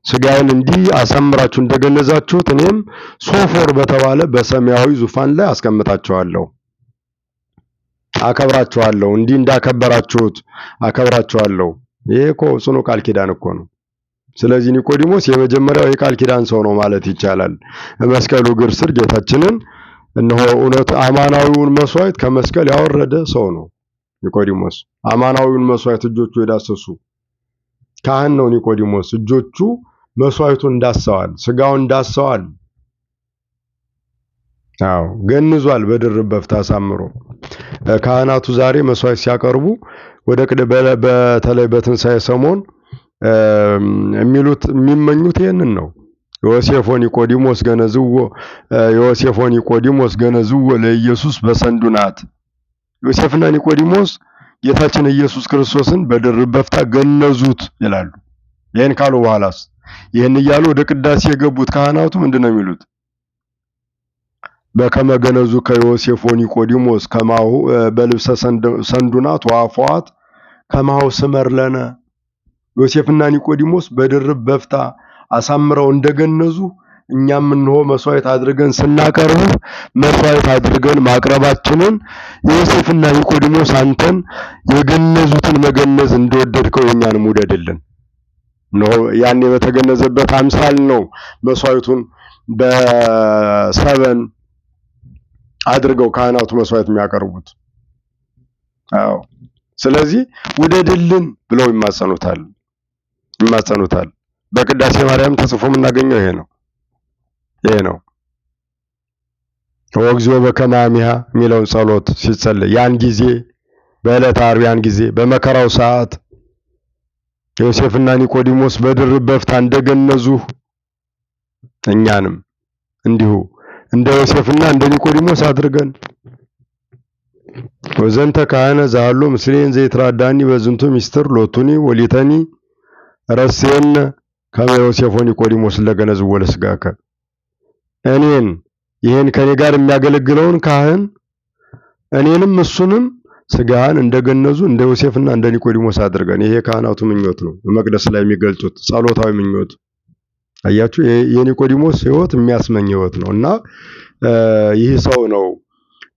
Speaker 1: ሥጋዬን እንዲህ አሳምራችሁ እንደገነዛችሁት እኔም ሶፎር በተባለ በሰማያዊ ዙፋን ላይ አስቀምጣችኋለሁ፣ አከብራችኋለሁ። እንዲህ እንዳከበራችሁት አከብራችኋለሁ። ይሄ እኮ ጽኑ ቃል ኪዳን እኮ ነው። ስለዚህ ኒቆዲሞስ የመጀመሪያው የቃል ኪዳን ሰው ነው ማለት ይቻላል። መስቀሉ እግር ስር ጌታችንን እነሆ እውነት አማናዊውን መስዋዕት ከመስቀል ያወረደ ሰው ነው ኒቆዲሞስ። አማናዊውን መስዋዕት እጆቹ የዳሰሱ ካህን ነው ኒቆዲሞስ። እጆቹ መስዋዕቱን ዳሰዋል፣ ስጋውን ዳሰዋል። አዎ ገንዟል በድርብ በፍታ አሳምሮ። ካህናቱ ዛሬ መስዋዕት ሲያቀርቡ በተለይ በትንሣኤ ሰሞን የሚመኙት ይሄንን ነው። ዮሴፍ ወኒቆዲሞስ ገነዝዎ ለኢየሱስ በሰንዱናት። ዮሴፍና ኒቆዲሞስ ጌታችን ኢየሱስ ክርስቶስን በድርብ በፍታ ገነዙት ይላሉ። ይሄን ካሉ በኋላስ ይሄን እያሉ ወደ ቅዳሴ የገቡት ካህናቱ ምንድነው የሚሉት? በከመ ገነዙ ከዮሴፍ ወኒቆዲሞስ ከማሁ በልብሰ ሰንዱናት ወአፍዋት ከማሁ ስመር ለነ። ዮሴፍና ኒቆዲሞስ በድርብ በፍታ አሳምረው እንደገነዙ እኛም እንሆ መስዋዕት አድርገን ስናቀርብ መስዋዕት አድርገን ማቅረባችንን ዮሴፍና ኒቆዲሞስ አንተን የገነዙትን መገነዝ እንደወደድከው የኛንም ውደድልን። ነው ያኔ በተገነዘበት አምሳል ነው መስዋዕቱን በሰበን አድርገው ካህናቱ መስዋዕት የሚያቀርቡት። አዎ ስለዚህ ውደድልን ብለው ይማጸኑታል። በቅዳሴ ማርያም ተጽፎ የምናገኘው ይሄ ነው። ወእግዚኦ በከመ አሚሃ የሚለውን ጸሎት ሲጸለይ ያን ጊዜ በዕለተ ዓርብ ያን ጊዜ በመከራው ሰዓት ዮሴፍና ኒቆዲሞስ በድርብ በፍታ እንደገነዙ እኛንም እንዲሁ እንደ ዮሴፍና እንደ ኒቆዲሞስ አድርገን ወዘንተ ካህነ ዛሎ ምስሌን ዘይትራዳኒ በዝንቱ ሚስጥር ሎቱኒ ወሊተኒ ረሴነ ከመ ዮሴፍ ወኒቆዲሞስ ለገነዝዎ ለሥጋከ። እኔን ይሄን ከኔ ጋር የሚያገለግለውን ካህን እኔንም እሱንም ሥጋህን እንደገነዙ እንደ ዮሴፍና እንደ ኒቆዲሞስ አድርገን። ይሄ ካህናቱ ምኞት ነው፣ መቅደስ ላይ የሚገልጹት ጸሎታዊ ምኞት። አያችሁ የኒቆዲሞስ ሕይወት የሚያስመኝ ሕይወት ነው። እና ይህ ሰው ነው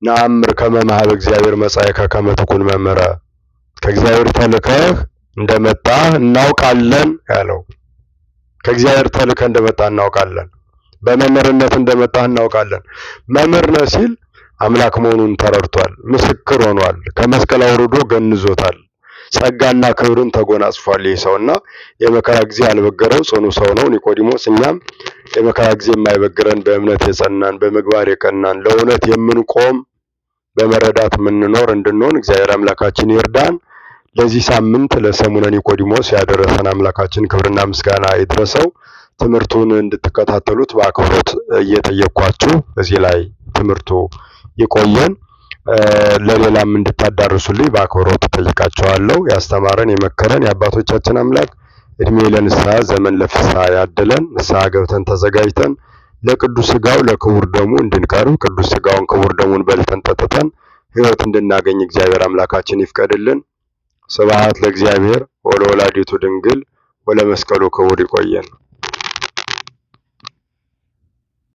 Speaker 1: ነአምር ከመ እምኀበ እግዚአብሔር መጻእከ ከመ ትኩን መምህረ፣ ከእግዚአብሔር ተልከህ እንደመጣህ እናውቃለን ያለው። ከእግዚአብሔር ተልከህ እንደመጣህ እናውቃለን፣ በመምህርነት እንደመጣህ እናውቃለን። መምህር ነህ ሲል አምላክ መሆኑን ተረድቷል፣ ምስክር ሆኗል፣ ከመስቀል አውርዶ ገንዞታል፣ ጸጋና ክብርን ተጎናጽፏል። ይህ ሰውና የመከራ ጊዜ ያልበገረው ጽኑ ሰው ነው ኒቆዲሞስ። እኛም የመከራ ጊዜ የማይበግረን በእምነት የጸናን በምግባር የቀናን ለእውነት የምንቆም በመረዳት የምንኖር እንድንሆን እግዚአብሔር አምላካችን ይርዳን። ለዚህ ሳምንት ለሰሙነ ኒቆዲሞስ ያደረሰን አምላካችን ክብርና ምስጋና ይድረሰው። ትምህርቱን እንድትከታተሉት በአክብሮት እየጠየኳችሁ እዚህ ላይ ትምህርቱ ይቆየን። ለሌላም እንድታዳርሱልኝ በአክብሮት እጠይቃችኋለሁ። ያስተማረን የመከረን የአባቶቻችን አምላክ እድሜ ለንስሐ ዘመን ለፍስሐ ያድለን። ንስሐ ገብተን ተዘጋጅተን ለቅዱስ ሥጋው ለክቡር ደሙ እንድንቀርብ ቅዱስ ሥጋውን ክቡር ደሙን በልተን ጠጥተን ሕይወት እንድናገኝ እግዚአብሔር አምላካችን ይፍቀድልን። ስብሐት ለእግዚአብሔር ወለወላዲቱ ድንግል ወለመስቀሉ ክቡር። ይቆየን።